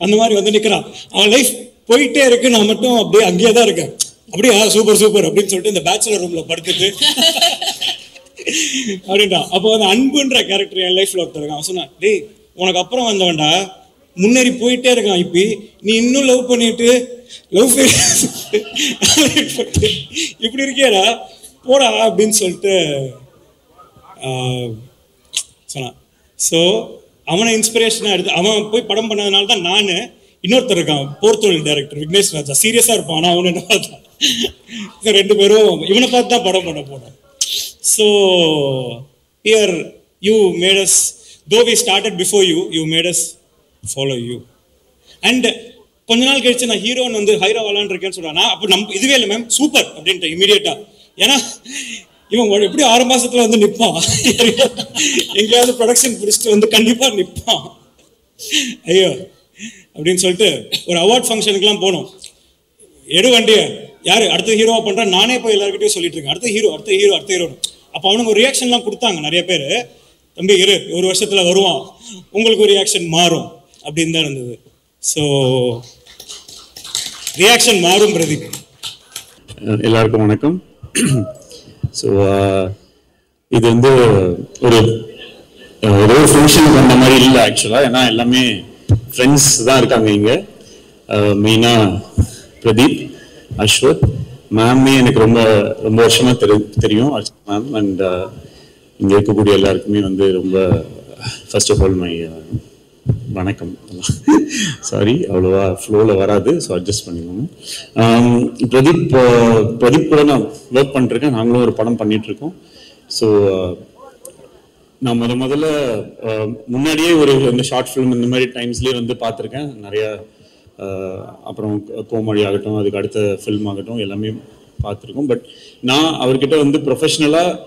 அந்த மாதிரி வந்து நிற்கிறான். அவன் லைஃப் போயிட்டே இருக்கு, நான் மட்டும் அப்படியே அங்கேயே தான் இருக்கேன். அப்படியே சூப்பர் சூப்பர் அப்படின்னு சொல்லிட்டு இந்த பேச்சுலர் ரூமில் படுத்துட்டு அப்படின்டா. அப்போ அந்த அன்புன்ற கேரக்டர் என் லைஃப்பில் ஒருத்தர் இருக்கான். அவன் சொன்னான், டேய் உனக்கு அப்புறம் வந்தவன்டா, முன்னேறி போயிட்டே இருக்கான், இப்போ நீ இன்னும் லவ் பண்ணிட்டு லவ் இப்படி இருக்கியாடா போடா அப்படின்னு சொல்லிட்டு சொன்னான். ஸோ அவனை இன்ஸ்பிரேஷனாக எடுத்து அவன் போய் படம் பண்ணதுனால தான் நான் இன்னொருத்தர் இருக்கான் போர்த்தொழில் டைரக்டர் விக்னேஷ் ராஜா, சீரியஸாக இருப்பான். ஆனால் அவனு என்ன பார்த்தா 2 பேரும் இவனை பார்த்து தான் படம் பண்ண போனோம். So here you made us, though we started before you made us follow you. And கொஞ்ச நாள் கழிச்சு நான் ஹீரோன்னு வந்து ஹைரா வாலான் இருக்கேன்னு சொல்றான். அப்போ நம்ம இதுவே இல்லை மேம் சூப்பர் அப்படின்ட்டு இமீடியட்டா. ஏன்னா இவன் எப்படி 6 மாசத்துல வந்து நிற்பான், எங்கேயாவது ப்ரொடக்ஷன் பிடிச்சிட்டு வந்து கண்டிப்பா நிற்பான். ஐயோ அப்படின்னு சொல்லிட்டு ஒரு அவார்ட் ஃபங்க்ஷனுக்குலாம் போனோம். எடு வண்டியை, யாரு அடுத்த ஹீரோவா பண்றான், நானே போய் எல்லாருக்கிட்டையும் சொல்லிட்டு இருக்கேன் அடுத்த ஹீரோ அடுத்த ஹீரோ அடுத்த ஹீரோ. அப்போ அவனுக்கு ஒரு ரியாக்ஷன்லாம் கொடுத்தாங்க நிறைய பேர், தம்பி இரு 1 வருஷத்துல வருவான், உங்களுக்கு ஒரு ரியாக்ஷன் மாறும் அப்படின்னு தான் இருந்தது. ஸோ ரியாக்ஷன் மாறும். பிரதீப் எல்லாருக்கும் வணக்கம். ஸோ இது வந்து ஒரு ஏதோ ஃபங்க்ஷனுக்கு வந்த மாதிரி இல்லை ஆக்சுவலாக, ஏன்னா எல்லாமே ஃப்ரெண்ட்ஸ் தான் இருக்காங்க இங்கே. மெயினாக பிரதீப், அஸ்வத் மேமே எனக்கு ரொம்ப ரொம்ப வருஷமாக தெரியும் மேம். அண்ட் இங்கே இருக்கக்கூடிய எல்லாருக்குமே வந்து ரொம்ப ஃபர்ஸ்ட் ஆஃப் ஆல் மை வணக்கம். சாரி அவ்வளோவா ஃப்ளோவில் வராது, ஸோ அட்ஜஸ்ட் பண்ணிக்கோங்க. பிரதீப் கூட நான் ஒர்க் பண்ணிருக்கேன், நாங்களும் ஒரு படம் பண்ணிகிட்ருக்கோம். ஸோ நான் முதல்ல முன்னாடியே இந்த ஷார்ட் ஃபிலிம் இந்த மாதிரி டைம்ஸ்லேயே வந்து பார்த்துருக்கேன் நிறையா. அப்புறம் கோமழி ஆகட்டும், அதுக்கு அடுத்த ஃபில்ம் ஆகட்டும், எல்லாமே பார்த்துருக்கோம். பட் நான் அவர்கிட்ட வந்து ப்ரொஃபஷ்னலாக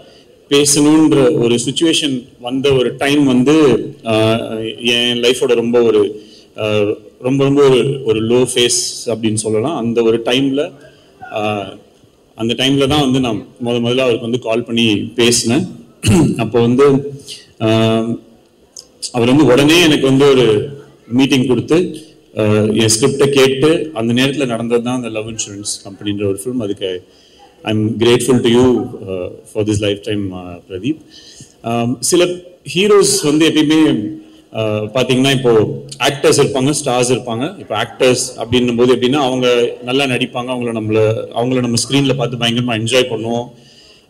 பேசணுன்ற ஒரு சுச்சுவேஷன் வந்த ஒரு டைம் வந்து என் லைஃபோட ரொம்ப ரொம்ப ஒரு லோ ஃபேஸ் அப்படின்னு சொல்லலாம். அந்த ஒரு டைமில் தான் வந்து நான் முதல்ல அவருக்கு வந்து கால் பண்ணி பேசினேன். அப்போ வந்து அவர் வந்து உடனே எனக்கு வந்து ஒரு மீட்டிங் கொடுத்து என் ஸ்கிரிப்டை கேட்டு அந்த நேரத்தில் நடந்தது தான் அந்த லவ் இன்சூரன்ஸ் கம்பெனின்ற ஒரு ஃபிலிம். அதுக்கு I'm grateful to you for this life time Pradeep. சில ஹீரோஸ் வந்து எப்பயுமே பார்த்தீங்கன்னா இப்போ ஆக்டர்ஸ் இருப்பாங்க, ஸ்டார்ஸ் இருப்பாங்க. இப்போ ஆக்டர்ஸ் அப்படின்னும் போது எப்படின்னா அவங்க நல்லா நடிப்பாங்க, அவங்கள நம்ம ஸ்க்ரீனில் பார்த்து பயங்கரமாக என்ஜாய் பண்ணுவோம்.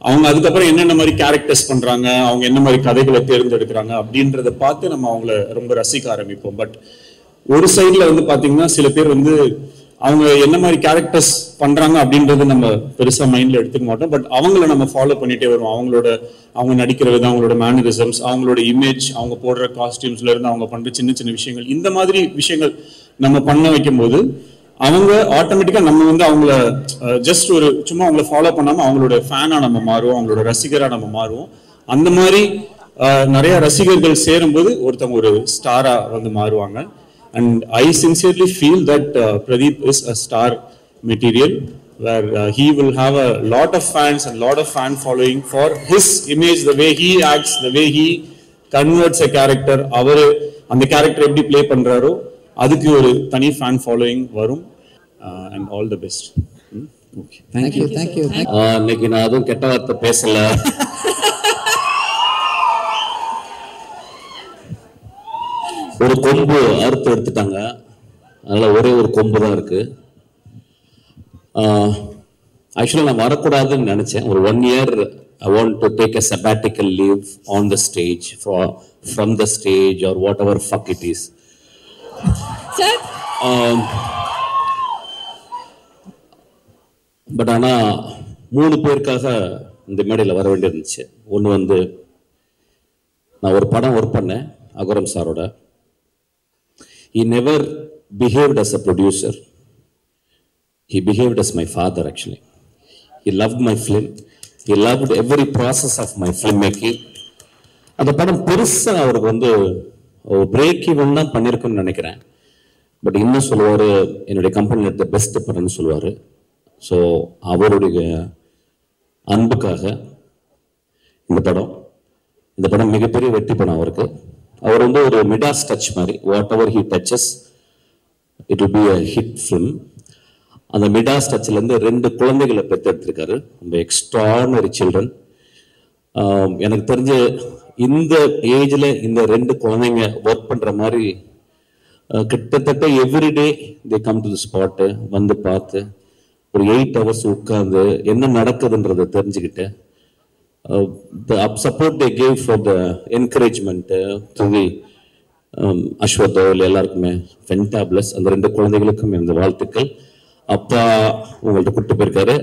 அவங்க அதுக்கப்புறம் என்னென்ன மாதிரி கேரக்டர்ஸ் பண்ணுறாங்க, அவங்க என்ன மாதிரி கதைகளை தேர்ந்தெடுக்கிறாங்க அப்படின்றத பார்த்து நம்ம அவங்கள ரொம்ப ரசிக்க ஆரம்பிப்போம். பட் ஒரு சைடில் வந்து பார்த்தீங்கன்னா சில பேர் வந்து அவங்க என்ன மாதிரி கேரக்டர்ஸ் பண்றாங்க அப்படின்றது நம்ம பெருசா மைண்ட்ல எடுத்துக்க மாட்டோம். பட் அவங்கள நம்ம ஃபாலோ பண்ணிட்டே வருவோம். அவங்க நடிக்கிற விதம், அவங்களோட மேனரிசம்ஸ், அவங்களோட இமேஜ், அவங்க போடுற காஸ்டியூம்ஸ்ல இருந்து அவங்க பண்ற சின்ன சின்ன விஷயங்கள், இந்த மாதிரி விஷயங்கள் நம்ம பண்ண வைக்கும் போது அவங்க ஆட்டோமேட்டிக்கா நம்ம வந்து அவங்கள ஜஸ்ட் ஒரு சும்மா அவங்கள ஃபாலோ பண்ணாம அவங்களோட ஃபேனா நம்ம மாறுவோம், அவங்களோட ரசிகரா நம்ம மாறுவோம். அந்த மாதிரி நிறைய ரசிகர்கள் சேரும்போது ஒருத்தவங்க ஒரு ஸ்டாரா வந்து மாறுவாங்க. And I sincerely feel that Pradeep is a star material where he will have a lot of fans and lot of fan following for his image, the way he acts, the way he converts a character. அவரு அந்த character எப்படி play பண்றாரோ அதுக்கு ஒரு தனி fan following வரும். And all the best. Okay. Thank you. இன்னைக்கு நான் அதுவும் கெட்ட வார்த்தை பேசல. ஒரு கொம்பு அறுத்து எடுத்துட்டாங்க, அதனால ஒரே ஒரு கொம்பு தான் இருக்கு. ஆக்சுவலாக நான் வரக்கூடாதுன்னு நினைச்சேன். ஒரு 1 year I want to take a sabbatical leave on the stage, from the stage or whatever fuck it is. Sir. But ஆனால் 3 பேருக்காக இந்த மேடையில் வர வேண்டியிருந்துச்சு. ஒன்று வந்து நான் ஒரு படம் ஒர்க் பண்ணேன் அகரம் சாரோட. He never behaved as a producer. He behaved as my father actually. He loved my film. He loved every process of my filmmaking. அந்த படம் பெருசாக அவருக்கு வந்து பிரேக் ஈவன் தான் பண்ணியிருக்குன்னு நினைக்கிறேன். பட் இன்னும் சொல்லுவார் என்னுடைய கம்பெனி எடுத்த பெஸ்ட் படம்னு சொல்லுவார். ஸோ அவருடைய அன்புக்காக இந்த படம் மிகப்பெரிய வெற்றி படம் அவருக்கு. அவர் வந்து ஒரு மிடாஸ் டச் மாதிரி, whatever he touches it will be a hit film. அந்த மிடாஸ் டச்சிலேருந்து 2 குழந்தைகளை பெற்றெடுத்திருக்காரு, ரொம்ப எக்ஸ்ட்ரானரி சில்ட்ரன். எனக்கு தெரிஞ்ச இந்த ஏஜில் இந்த 2 குழந்தைங்க ஒர்க் பண்ணுற மாதிரி கிட்டத்தட்ட everyday they come to the spot, வந்து பார்த்து ஒரு 8 hours உட்காந்து என்ன நடக்குதுன்றதை தெரிஞ்சுக்கிட்டு the support they gave for the encouragement to the Ashwath எல்லாருக்குமே ஃபென்டாபிளஸ். அந்த 2 குழந்தைகளுக்கும் இந்த வாழ்த்துக்கள். அப்பா உங்கள்கிட்ட கூப்பிட்டு போயிருக்காரு,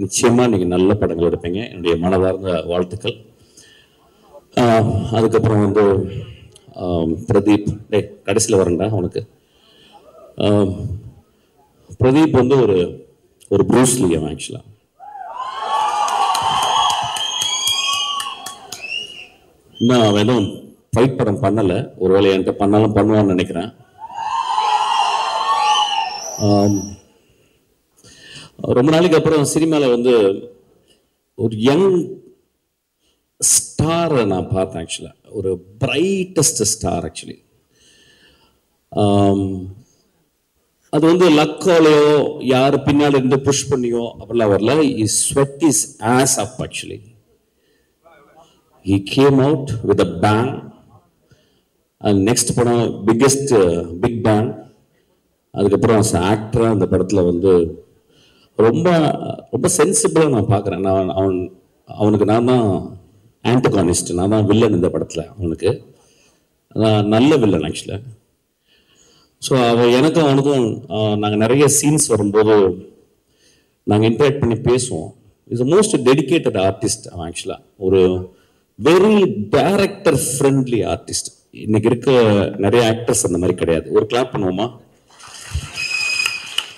நிச்சயமாக நீங்கள் நல்ல படங்கள் எடுப்பீங்க, என்னுடைய மனதார்ந்த வாழ்த்துக்கள். அதுக்கப்புறம் வந்து பிரதீப், கடைசியில் வரேன்டா உனக்கு. பிரதீப் வந்து ஒரு ப்ரூஸ்லி அவன் ஆக்சுவலாக. இன்னும் அவன் எதுவும் ஃபைட் படம் பண்ணலை, ஒருவேளை என்கிட்ட பண்ணாலும் பண்ணுவான்னு நினைக்கிறேன். ரொம்ப நாளைக்கு அப்புறம் சினிமாவில் வந்து ஒரு யங் ஸ்டாரை நான் பார்த்தேன் ஆக்சுவலாக, ஒரு பிரைட்டஸ்ட் ஸ்டார் ஆக்சுவலி. அது வந்து லக்காலையோ யார் பின்னாடி இருந்து புஷ் பண்ணியோ அப்படிலாம் வரல. Is sweat is as up actually. He came out with a bang. And next படம் பிக்கெஸ்ட் பிக் பேங். அதுக்கப்புறம் ஆக்டராக அந்த படத்தில் வந்து ரொம்ப ரொம்ப சென்சிபிளாக நான் பார்க்குறேன். அவனுக்கு நான் தான் ஆன்டகானிஸ்ட், நான் தான் வில்லன் இந்த படத்தில். அவனுக்கு நல்ல வில்லன் ஆக்சுவலாக. ஸோ எனக்கும் அவனுக்கும் நாங்கள் நிறைய சீன்ஸ் வரும்போது நாங்கள் இன்ட்ராக்ட் பண்ணி பேசுவோம். Is a most dedicated artist அவன் ஆக்சுவலாக. ஒரு வெரி டைரக்டர் ஃப்ரெண்ட்லி ஆர்டிஸ்ட். இன்னைக்கு இருக்க நிறைய ஆக்டர்ஸ் அந்த மாதிரி கிடையாது. ஒரு கிளாப் பண்ணுவோமா?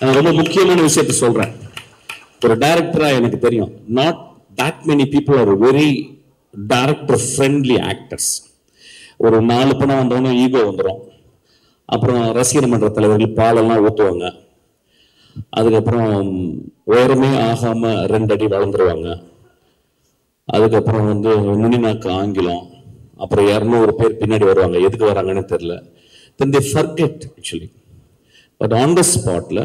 நான் ரொம்ப முக்கியமான விஷயத்த சொல்றேன். ஒரு டைரக்டரா எனக்கு தெரியும், not that many people are very director friendly actors. ஒரு 4 படம் வந்தவொடனே ஈகோ வந்துடும். அப்புறம் ரசிகர் மன்ற தலைவர்கள் பாலெல்லாம் ஊற்றுவாங்க. அதுக்கப்புறம் உயரமே ஆகாம 2 அடி வளர்ந்துருவாங்க. அதுக்கப்புறம் வந்து நுனிநாக்கு ஆங்கிலம். அப்புறம் 200 பேர் பின்னாடி வருவாங்க, எதுக்கு வராங்கன்னு தெரியல. Then they forget actually. But on the ஸ்பாட்ல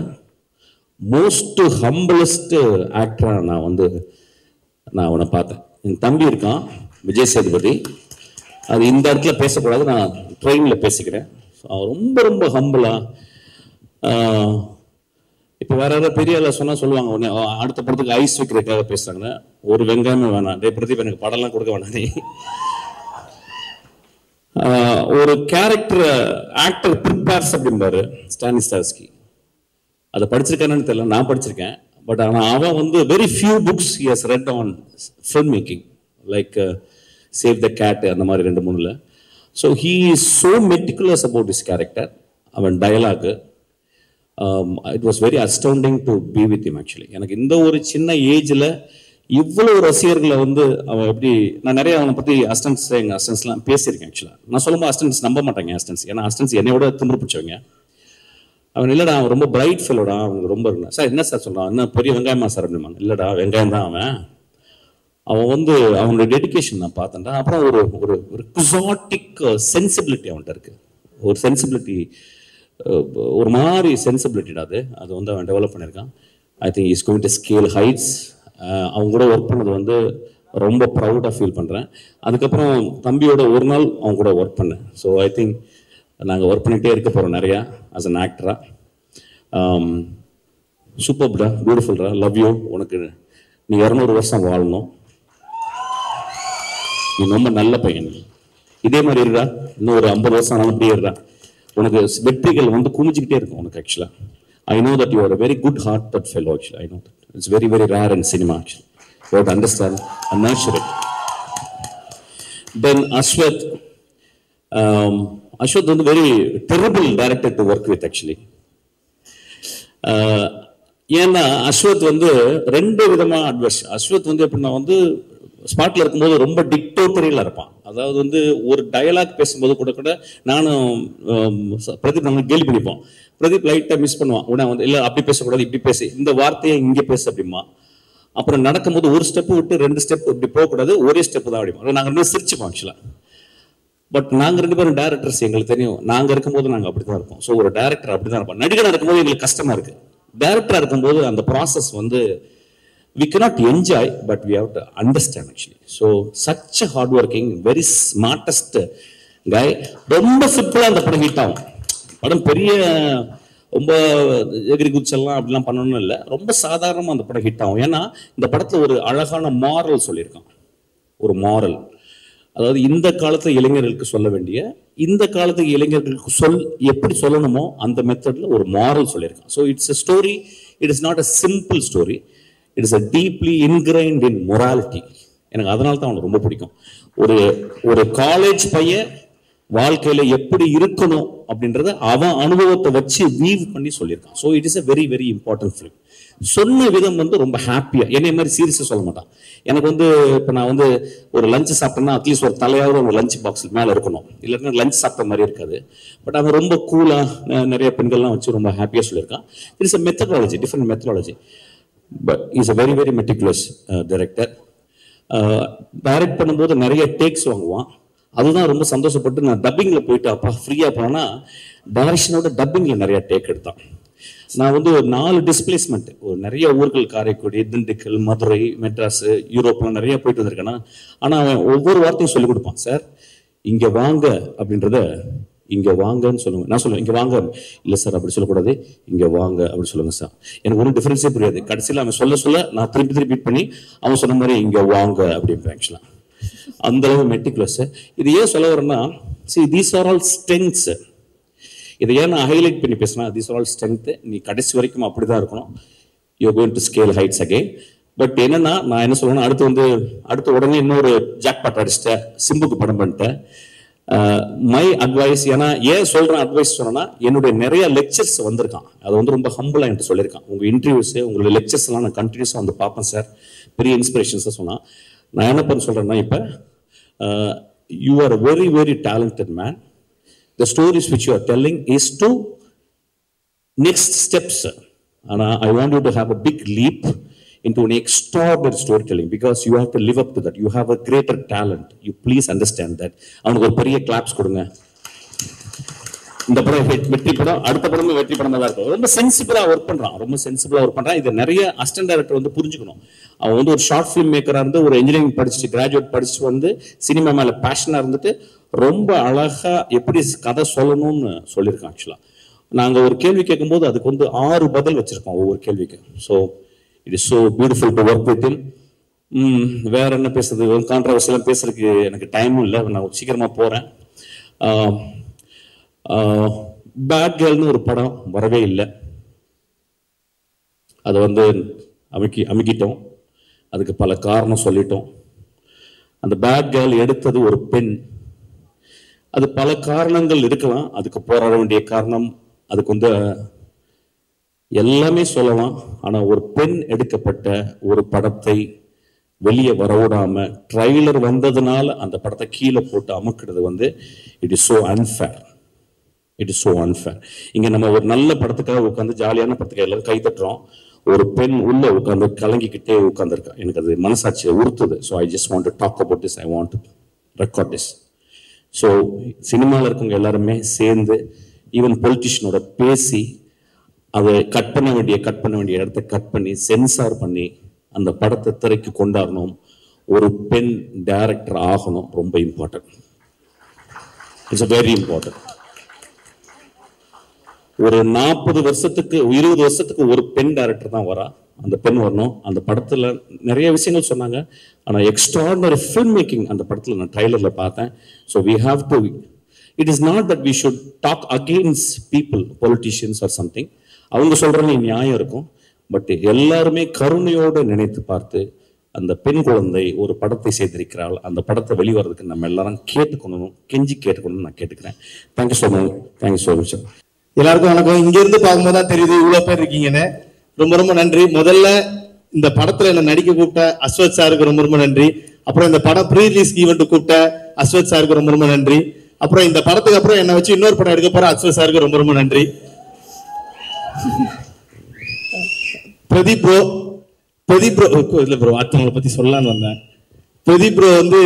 மோஸ்ட் ஹம்பிளஸ்ட் ஆக்டரா நான் அவனை பார்த்தேன். என் தம்பி இருக்கான் விஜய் சேதுபதி. அது இந்த இடத்துல பேசக்கூடாது, நான் ட்ரெயினில் பேசிக்கிறேன். ரொம்ப ரொம்ப ஹம்பிளா. இப்போ வேற யாராவது பெரிய ஆள சொன்னா சொல்லுவாங்க, உடனே அடுத்த படத்துக்கு ஐஸ் வைக்கிறதுக்காக பேசுறாங்க. ஒரு வெங்காயமே வேணாம், டே பிரதீப் எனக்கு படம்லாம் கொடுக்க வேணாம் நீ. ஒரு கேரக்டர் ஆக்டர் ப்ரிப்பேர்ஸ் அப்படிம்பாரு ஸ்டானிஸ்லாவ்ஸ்கி. அதை படிச்சிருக்கானு தெரியல, நான் படிச்சிருக்கேன். பட் ஆனால் அவன் வந்து very few books he has read on film making, like save the cat அந்த மாதிரி 2-3. So he is so meticulous about this character. அவன் dialogue it was very astounding to be with him actually. எனக்கு இந்த ஒரு சின்ன ஏஜில் இவ்வளோ ரசிகர்களை வந்து அவன் எப்படி, நான் நிறைய அவனை பற்றி அசிஸ்டன்ஸ், எங்கள் அசிஸ்டன்ஸ்லாம் பேசியிருக்கேன் ஆக்சுவலாக. நான் சொல்லும்போது அசிஸ்டன்ஸ் நம்ப மாட்டாங்க அசிஸ்டன்ஸ், ஏன்னா அசிஸ்டன்ஸ் என்னையோட திமிரு பிடிச்சவங்க. அவன் இல்லைடா அவன் ரொம்ப பிரைட் ஃபெல்லோடா, அவனுக்கு ரொம்ப இருந்தான். சார் என்ன சார் சொல்கிறான், என்ன பெரிய வெங்காயமா சார் அப்படிமா? இல்லைடா வெங்காயம் தான் அவன் வந்து அவனோட டெடிக்கேஷன் நான் பார்த்தேன்டா. அப்புறம் ஒரு ஒரு ஒரு குசாட்டிக் சென்சிபிலிட்டி அவன்கிட்ட இருக்கு. ஒரு சென்சிபிலிட்டி, ஒரு மாதிரி சென்சிபிலிட்டிடா அது வந்து அவன் டெவலப் பண்ணியிருக்கான். I think is going to scale heights. அவங்க கூட ஒர்க் பண்ணது வந்து ரொம்ப ப்ரௌடாக ஃபீல் பண்ணுறேன். அதுக்கப்புறம் தம்பியோட ஒரு நாள் அவங்க கூட ஒர்க் பண்ணேன். ஸோ ஐ திங்க் நாங்கள் ஒர்க் பண்ணிகிட்டே இருக்க போகிறோம் நிறையா ஆஸ் அன் ஆக்டராக. சூப்பர்டா, பியூட்டிஃபுல்டா, லவ் யூ. உனக்கு நீ 200 வருஷம் வாழணும். நீ ரொம்ப நல்ல பையன், இதே மாதிரி இருடா, இன்னும் ஒரு 50 வருஷம் ஆனாலும் இப்படியே இருடா. உனக்கு வெற்றிகள் வந்து குமிஞ்சிக்கிட்டே இருக்கும் உனக்கு ஆக்சுவலாக. I know that you are a very good-hearted fellow actually. I know that. It's very, very rare in cinema actually. You have to understand and nurture it. Then Ashwath was a very terrible director to work with actually. ஏன்னா அஸ்வத் வந்து 2 விதமாக advice. Ashwath வந்து எப்படின்னா வந்து ஸ்பாட்ல இருக்கும்போது ரொம்ப டிக்டோட்டரியலா இருப்பான். அதாவது வந்து ஒரு டயலாக் பேசும்போது கூட நானும் பிரதீப் நாங்கள் கேள்வி பண்ணிப்போம். பிரதீப் லைட்டா மிஸ் பண்ணுவான். உடனே வந்து இல்ல அப்படி பேசக்கூடாது, இப்படி பேசு, இந்த வார்த்தையை இங்கே பேசு அப்படிமா. அப்புறம் நடக்கும்போது ஒரு ஸ்டெப் விட்டு 2 ஸ்டெப் இப்படி போகக்கூடாது, ஒரே ஸ்டெப் தான் அப்படிமா. நாங்கள் 2 சிரிச்சுப்போம் ஆக்சுவலா. பட் நாங்க 2 பேரும் டேரக்டர்ஸ், எங்களுக்கு தெரியும் நாங்க இருக்கும்போது நாங்க அப்படிதான் இருப்போம். ஸோ ஒரு டேரக்டர் அப்படிதான் இருப்போம். நடிகனா இருக்கும்போது எங்களுக்கு கஷ்டமா இருக்கு. டேரக்டரா இருக்கும்போது அந்த ப்ராசஸ் வந்து we cannot enjoy, but we have to understand actually. So such a hard working, very smartest guy. ரொம்ப சிம்பிளா அந்த படம் ஹிட் ஆகும். படம் பெரிய ரொம்ப எகிரி குச்செல்லாம் அப்படிலாம் பண்ணணும்னு இல்லை, ரொம்ப சாதாரணமாக அந்த படம் ஹிட் ஆகும். ஏன்னா இந்த படத்தில் ஒரு அழகான மாரல் சொல்லியிருக்கான். ஒரு மாரல், அதாவது இந்த காலத்துல இளைஞர்களுக்கு சொல்ல வேண்டிய, இந்த காலத்து இளைஞர்களுக்கு எப்படி சொல்லணுமோ அந்த மெத்தட்ல ஒரு மாரல் சொல்லியிருக்கான். So it's a story, it is not a simple story, it is a deeply ingrained in morality. எனக்கு அதனால தான் அவனுக்கு ரொம்ப பிடிக்கும். ஒரு காலேஜ் பையன் வாழ்க்கையில எப்படி இருக்கணும் அப்படின்றத அவன் அனுபவத்தை வச்சு வீவ் பண்ணி சொல்லியிருக்கான். So it is a very very important film. சொன்ன விதம் வந்து ரொம்ப ஹாப்பியா, என்னை மாதிரி சீரியஸா சொல்ல மாட்டான். எனக்கு வந்து இப்போ நான் வந்து ஒரு லஞ்ச் சாப்பிட்டேன்னா அட்லீஸ்ட் ஒரு தலையாவது ஒரு லஞ்ச் பாக்ஸ் மேலே இருக்கணும், இல்லைன்னா லஞ்ச் சாப்பிட்ட மாதிரி இருக்காது. பட் அவன் ரொம்ப கூலா நிறைய பெண்கள்லாம் வச்சு ரொம்ப ஹாப்பியா சொல்லியிருக்கான். It is a methodology, different methodology. But he's a very very meticulous director. Direct பண்ணும்போது நிறைய டேக்ஸ் வாங்குவான். அதுதான் ரொம்ப சந்தோஷப்பட்டு நான் டப்பிங்ல போயிட்டு அப்பா ஃப்ரீயா போனா டைரக்ஷனோட டப்பிங்ல நிறைய டேக் எடுத்தான். நான் வந்து ஒரு 4 டிஸ்பிளேஸ்மெண்ட், ஒரு நிறைய ஊர்கள், காரைக்குடி, திண்டுக்கல், மதுரை, மெட்ராஸ், யூரோப்லாம் நிறைய போயிட்டு வந்திருக்கேன்னா. ஆனா அவன் ஒவ்வொரு வார்த்தையும் சொல்லிக் கொடுப்பான். சார் இங்க வாங்க அப்படின்றத இங்க வாங்கன்னு சொல்லுங்க. நான் சொல்லுவேன் இங்க வாங்க, இல்ல சார் அப்படி சொல்லக்கூடாது, இங்க வாங்க அப்படி சொல்லுங்க சார். எனக்கு ஒன்றும் டிஃபரன்ஸே புரியாது. கடைசியில் அவன் சொல்ல நான் திருப்பி ரிப்பீட் பண்ணி அவன் சொன்ன மாதிரி இங்க வாங்க அப்படின்றேன். ஆக்சுவலா அந்த அளவு மெட்டிகுலஸ். இது ஏன் சொல்ல வரேன்னா, see these are all strengths. இதை ஏன் நான் ஹைலைட் பண்ணி பேசினா, these are all strength. நீ கடைசி வரைக்கும் அப்படிதான் இருக்கணும். you are going to scale heights again. But என்னன்னா நான் என்ன சொல்லுவேன்னா, அடுத்து உடனே இன்னொரு ஜாக்பாட் அடிச்சிட்டேன், சிம்புக்கு படம் பண்ணிட்டேன். மை அட்வைஸ், ஏன்னா ஏன் சொல்றேன் அட்வைஸ் சொன்னா, என்னுடைய நிறைய லெக்சர்ஸ் வந்திருக்கான். அதை வந்து ரொம்ப ஹம்பிளா என்கிட்ட சொல்லியிருக்கான். உங்க இன்டர்வியூஸ், உங்களுடைய லெக்சர்ஸ் எல்லாம் நான் கண்டினியூஸா வந்து பார்ப்பேன் சார், பெரிய இன்ஸ்பிரேஷன்ஸ் சொன்னா. நான் என்ன பண்ண சொல்றேன்னா, இப்ப you are very very talented man. The stories which you are telling is to next steps. And I want you to have a big leap into an extraordinary storytelling, because you have to live up to that. You have a greater talent. You please understand that. அவனுக்கு ஒரு பெரிய claps கொடுங்க. இந்த படம் வெற்றி படம், அடுத்த படமும் வெற்றி படம் தான் இருக்கும். ரொம்ப சென்சிபிளா ஒர்க் பண்றான். இது நிறைய அசிஸ்டன்ட் டைரக்டர் வந்து புரிஞ்சுக்கணும். அவன் வந்து ஒரு ஷார்ட் ஃபிலிம் மேக்கரா இருந்து, ஒரு இன்ஜினியரிங் படிச்சுட்டு, கிராஜுவேட் படிச்சுட்டு வந்து சினிமா மேல பேஷனா இருந்துட்டு ரொம்ப அழகா எப்படி கதை சொல்லணும்னு சொல்லியிருக்கான். ஆக்சுவலா நாங்க ஒரு கேள்வி கேட்கும்போது அதுக்கு வந்து 6 பதில் வச்சிருக்கோம் ஒவ்வொரு கேள்விக்கு. So it is so beautiful to work with him. வேற என்ன பேசுறது, கான்ட்ரவர்சியெல்லாம் பேசுறதுக்கு எனக்கு டைமும் இல்லை, நான் சீக்கிரமா போறேன். பேட் கேர்ள்னு ஒரு படம் வரவே இல்லை. அதை வந்து அமுக்கிட்டோம். அதுக்கு பல காரணம் சொல்லிட்டோம். அந்த பேட் கேர்ள் எடுத்தது ஒரு பெண். அது பல காரணங்கள் இருக்கலாம். அதுக்கு போராட வேண்டிய காரணம், அதுக்கு வந்து எல்லாமே சொல்லலாம். ஆனா ஒரு பெண் எடுக்கப்பட்ட ஒரு படத்தை வெளியே வரவிடாம ட்ரைலர் வந்ததுனால அந்த படத்தை கீழே போட்டு அமுக்கிறது வந்து இட் இஸ் ஸோ அன்ஃபேர். இங்க நம்ம ஒரு நல்ல படத்துக்காக உட்காந்து, ஜாலியான படத்துக்காக எல்லாரும் கை தட்டுறோம். ஒரு பெண் உள்ள உட்காந்து கலங்கிக்கிட்டே உட்காந்துருக்கா. எனக்கு அது மனசாட்சியை உறுத்துது. So I just want to talk about this. I want to record this. So சினிமாவில் இருக்கவங்க எல்லாருமே சேர்ந்து, ஈவன் பொலிட்டிஷியனோட பேசி, அதை கட் பண்ண வேண்டிய இடத்த கட் பண்ணி, சென்சார் பண்ணி அந்த படத்தை திரைக்கு கொண்டாடணும். ஒரு பெண் டைரக்டர் ஆகணும். ரொம்ப இம்பார்ட்டன்ட். It's very important. ஒரு 40 வருஷத்துக்கு 20 வருஷத்துக்கு ஒரு பெண் டைரக்டர் தான் வரா. அந்த பெண் வரணும். அந்த படத்துல நிறைய விஷயங்கள் சொன்னாங்க. ஆனா எக்ஸ்ட்ராடினரி ஃபில்ம் மேக்கிங் அந்த படத்துல நான் ட்ரைலர்ல பார்த்தேன். So we have to, it is not that we should talk against people, politicians or something. அவங்க சொல்றது நியாயம் இருக்கும். பட் எல்லாருமே கருணையோடு நினைத்து பார்த்து, அந்த பெண் குழந்தை ஒரு படத்தை செய்திருக்கிறாள், அந்த படத்தை வெளிவரதுக்கு நம்ம எல்லாரும் கெஞ்சி கேட்டுக்கணும்னு நான் கேட்டுக்கிறேன். Thank you so much. Thank you so much. எல்லாருக்கும் வணக்கம். இங்க இருந்து பார்க்கும்போது தான் தெரியுது இவ்வளவு பேர் இருக்கீங்கன்னு. ரொம்ப ரொம்ப நன்றி. முதல்ல இந்த படத்துல என்ன நடிக்க கூப்பிட்ட அஸ்வத் சாருக்கு ரொம்ப ரொம்ப நன்றி. அப்புறம் இந்த படம் ப்ரீ ரிலீஸ் ஈவெண்ட் கூப்பிட்ட அஸ்வத் சாருக்கு ரொம்ப ரொம்ப நன்றி. அப்புறம் இந்த படத்துக்கு அப்புறம் என்ன வச்சு இன்னொரு படம் எடுக்க போற அஸ்வத் சாருக்கு ரொம்ப ரொம்ப நன்றி. பிரதீப் ப்ரோ இல்ல ப்ரோ அடுத்தவங்களை பத்தி சொல்லலான்னு வந்தேன். பிரதீப் ப்ரோ வந்து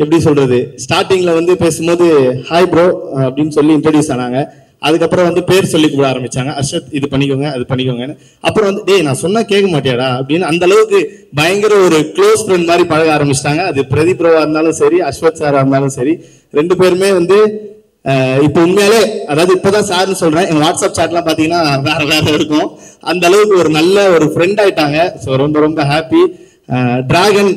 எப்படி சொல்றது, ஸ்டார்டிங்ல வந்து பேசும்போது ஹாய் ப்ரோ அப்படின்னு சொல்லி இன்ட்ரடியூஸ் ஆனாங்க. அதுக்கப்புறம் வந்து பேர் சொல்லி கூட ஆரம்பிச்சாங்க, அர்ஷத் இது பண்ணிக்கோங்க அது பண்ணிக்கோங்கன்னு. அப்புறம் வந்து டேய் நான் சொன்னா கேட்க மாட்டியாடா அப்படின்னு அந்த அளவுக்கு பயங்கர ஒரு க்ளோஸ் ஃப்ரெண்ட் மாதிரி பழக ஆரம்பிச்சிட்டாங்க. அது பிரதீப் ப்ரோவா இருந்தாலும் சரி, அஸ்வத் சாரா இருந்தாலும் சரி, ரெண்டு பேருமே வந்து இப்போ உண்மையாலே, அதாவது இப்பதான் சார்னு சொல்றேன், எங்க வாட்ஸ்அப் சாட்லாம் பாத்தீங்கன்னா வேற வேற இருக்கும். அந்த அளவுக்கு ஒரு நல்ல ஒரு ஃப்ரெண்ட் ஆயிட்டாங்க. ஸோ ரொம்ப ரொம்ப ஹாப்பி. டிராகன்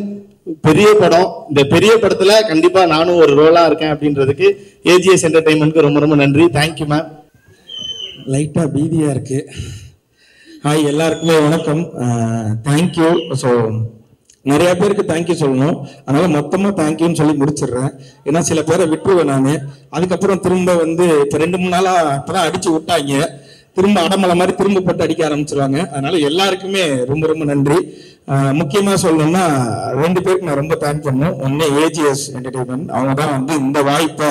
பெரிய படம், இந்த பெரிய படத்துல கண்டிப்பா நானும் ஒரு ரோலா இருக்கேன் அப்படின்றதுக்கு ஏஜிஎஸ் என்டர்டைன்மெண்ட்க்கு ரொம்ப ரொம்ப நன்றி. Thank you ma'am. லைட்டா பீதியா இருக்கு. ஹாய் எல்லாருக்குமே வணக்கம். தேங்க்யூ. ஸோ நிறைய பேருக்கு தேங்க்யூ சொல்லணும், அதனால மொத்தமா தேங்க்யூன்னு சொல்லி முடிச்சிடுறேன். ஏன்னா சில பேரை விட்டுருவேன் நான். அதுக்கப்புறம் திரும்ப வந்து இப்போ 2-3 நாளா இப்பதான் அடிச்சு விட்டாங்க, திரும்ப அடமலை மாதிரி திரும்ப போட்டு அடிக்க ஆரம்பிச்சிருவாங்க. அதனால எல்லாருக்குமே ரொம்ப ரொம்ப நன்றி. முக்கியமா சொல்லணும்னா 2 பேருக்கு நான் ரொம்ப தேங்க் பண்ணணும். ஒன்னு ஏஜிஎஸ் என்டர்டைன்மெண்ட், அவங்க தான் வந்து இந்த வாய்ப்பை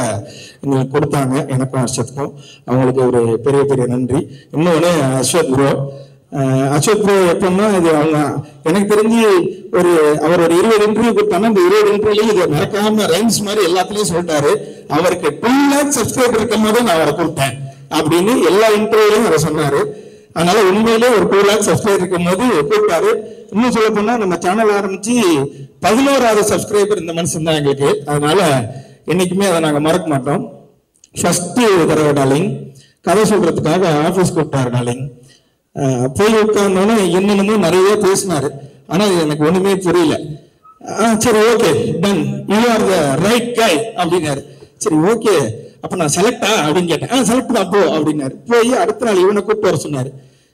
எங்களுக்கு கொடுத்தாங்க, எனக்கும் அர்ஷத்துக்கும். அவங்களுக்கு ஒரு பெரிய பெரிய நன்றி. இன்னொன்னு அஸ்வத் ப்ரோ. அஸ்வத் ப்ரோ எப்படின்னா, இது அவங்க எனக்கு தெரிஞ்சு அவர் ஒரு 20 இன்டர்வியூ கொடுத்தாங்க. அந்த 20 இன்டர்வியூலையும் இதை மறக்காம ரைம்ஸ் மாதிரி எல்லாத்துலயும் சொல்லிட்டாரு. அவருக்கு 2 lakh சப்ஸ்கிரைபர் இருக்கும் போது நான் அவரை கொடுத்தேன் அப்படின்னு எல்லா இன்டர்வியூலையும் அவர் சொன்னாரு. அதனால உண்மையிலே ஒரு 2 lakh சப்ஸ்கிரைபர் இருக்கும் போது கூப்பிட்டாரு. இன்னும் சொல்ல போனா நம்ம சேனல் ஆரம்பிச்சு 11வது சப்ஸ்கிரைபர் இந்த மனுஷன் தான் எங்களுக்கு. அதனால என்னைக்குமே அதை நாங்க மறக்க மாட்டோம். ஃபர்ஸ்ட் தடவை டார்லிங் கதை சொல்றதுக்காக ஆபீஸ் கூப்பிட்டாரு டார்லிங். போய் உட்கார்ந்தோன்னு என்னென்னமோ நிறைய பேசினாரு. ஆனா எனக்கு ஒண்ணுமே புரியல. சரி okay done, you are the right guy அப்படின்னாரு. சரி ஓகே அப்ப நான் செலக்டா அப்படின்னு கேட்டேன். செலக்ட் தான் போ அப்படின்னாரு. போய் அடுத்த நாள் இவனை கூப்பிட்டு வர சொன்னாரு.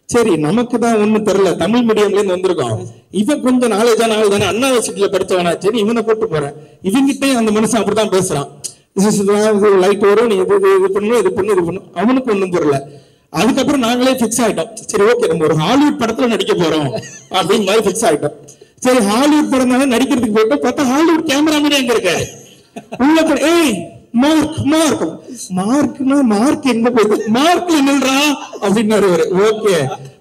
சரி நமக்கு தான் ஒண்ணும் தெரியல, தமிழ் மீடியம்ல இருந்து வந்திருக்கோம், இவன் கொஞ்சம் நாலேஜான ஆள் தானே, அண்ணா யூனிவர்சிட்டியில படிச்சவனா, சரி இவனை கூப்பிட்டு போறேன். இவங்கிட்டே அந்த மனுஷன் அப்படிதான் பேசுறான். லைட் வரும், நீ இது பண்ணு இது பண்ணு இது பண்ணு, அவனுக்கு ஒண்ணும் புரியல. அதுக்கப்புறம் நாங்களே பிக்ஸ் ஆயிட்டோம். சரி ஓகே நம்ம ஒரு ஹாலிவுட் படத்துல நடிக்க போறோம் அப்படின்னு மாதிரி பிக்ஸ் ஆயிட்டோம். சரி ஹாலிவுட் படம் தானே நடிக்கிறதுக்கு போயிட்டு பார்த்தா ஹாலிவுட் கேமராமேனே எங்க இருக்காரு உள்ள போய், ஏய் மார்க் மார்க் மார்க்னா மார்க் எங்க போயிட்டு மார்க்ல நில்றா அப்படின்னாரு. ஓகே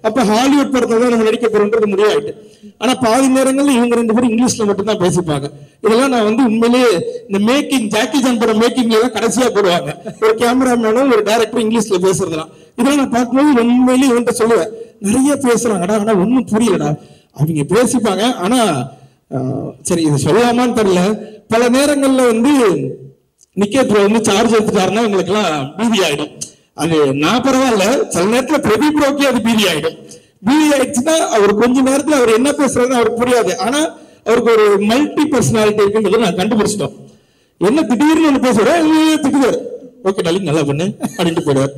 அப்ப ஹாலிவுட் படத்தை தான் நம்ம நடிக்க போறோம்ன்றது முடிவாயிட்டு. ஆனா பாதி நேரங்கள்ல இவங்க 2 பேரும் இங்கிலீஷ்ல மட்டும் தான் பேசிப்பாங்க. இதெல்லாம் நான் வந்து உண்மையிலேயே இந்த மேக்கிங் ஜாக்கி ஜான் படம் மேக்கிங்ல தான் கடைசியா போடுவாங்க. ஒரு கேமராமேனும் ஒரு டைரக்டர் இங்கிலீஷ்ல பேசுறதுலாம் இதெல்லாம் நான் பார்க்கும்போது உண்மையிலேயே இவன்கிட்ட சொல்லுவேன், நிறைய பேசுறாங்கடா ஆனா ஒன்னும் புரியலடா. அவங்க பேசிப்பாங்க. ஆனா சரி இது சொல்லலாமான்னு தெரியல. பல நேரங்கள்ல வந்து நிக்கேத்ல வந்து சார்ஜ் எடுத்துட்டாருன்னா எங்களுக்கு எல்லாம் பீதி ஆயிடும். அது நான் பரவாயில்ல, சில நேரத்துல பிரதீப் ப்ரோக்கே அது பீதி ஆயிடும். பீதி ஆயிடுச்சுன்னா அவர் கொஞ்ச நேரத்துல அவர் என்ன பேசுறாருன்னு அவருக்கு புரியாது. ஆனா அவருக்கு ஒரு மல்டி பர்சனாலிட்டி இருக்குன்றதை நான் கண்டுபிடிச்சிட்டோம். என்ன திடீர்னு ஒண்ணு பேசுவாரு, திட்டுவாரு, ஓகே டாலிங் நல்லா பண்ணு அப்படின்ட்டு போயிடுவார்.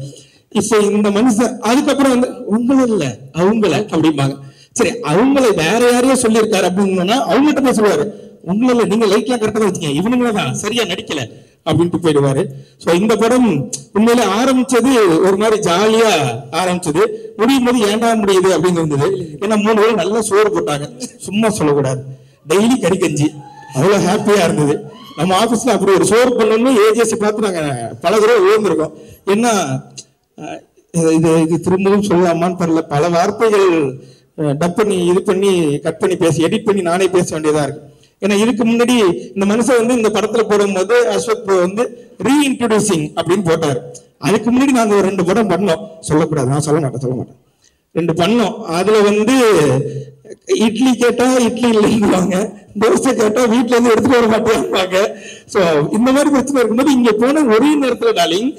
இப்ப இந்த மனுஷன் அதுக்கப்புறம் வந்து உங்களை இல்ல அவங்கள அப்படிம்பாங்க. சரி அவங்களை வேற யாரையோ சொல்லியிருக்காரு அப்படின்னா அவங்ககிட்ட போய் சொல்லுவாரு, உங்களை இல்ல நீங்க லைட்லாம் கரெக்டா வச்சுக்கீங்க, இவனுங்களதான் சரியா நடிக்கல அப்படின்ட்டு போயிடுவாரு. சோ இந்த படம் உண்மையில ஆரம்பிச்சது ஒரு மாதிரி ஜாலியா ஆரம்பிச்சது, முடியும் போது ஏண்டா முடியுது அப்படின்னு இருந்தது. ஏன்னா 3 பேரும் நல்லா சோறு போட்டாங்க, சும்மா சொல்லக்கூடாது, டெய்லி கறி கஞ்சி, அவ்வளவு ஹாப்பியா இருந்தது. நம்ம ஆபீஸ்ல அப்படி ஒரு சோறு பண்ணணும்னு ஏஜிஎஸ் பார்த்து நாங்க பல தடவை உயர்ந்திருக்கோம். ஏன்னா இது திரும்பவும் சொல்லலாமான்னு தெரியல, பல வார்த்தைகள் டப் பண்ணி இது பண்ணி கட் பண்ணி பேசி எடிட் பண்ணி நானே பேச வேண்டியதா இருக்கு. ஏன்னா இதுக்கு முன்னாடி இந்த மனுஷன் வந்து இந்த படத்துல போடும்போது அஸ்வத் ப்ரோ வந்து ரீஇன்ட்ரோடியூசிங் அப்படின்னு போட்டாரு. அதுக்கு முன்னாடி நாங்க ஒரு 2 படம் பண்ணோம், சொல்லக்கூடாது நான் சொல்ல மாட்டேன் 2 பண்ணோம். அதுல வந்து இட்லி கேட்டா இட்லி இல்லைங்குவாங்க, தோசை கேட்டா வீட்டுல இருந்து எடுத்துட்டு வர மாட்டேங்க. சோ இந்த மாதிரி பிரச்சனை இருக்கும்போது இங்க போன ஒரே நேரத்துல டாலிங்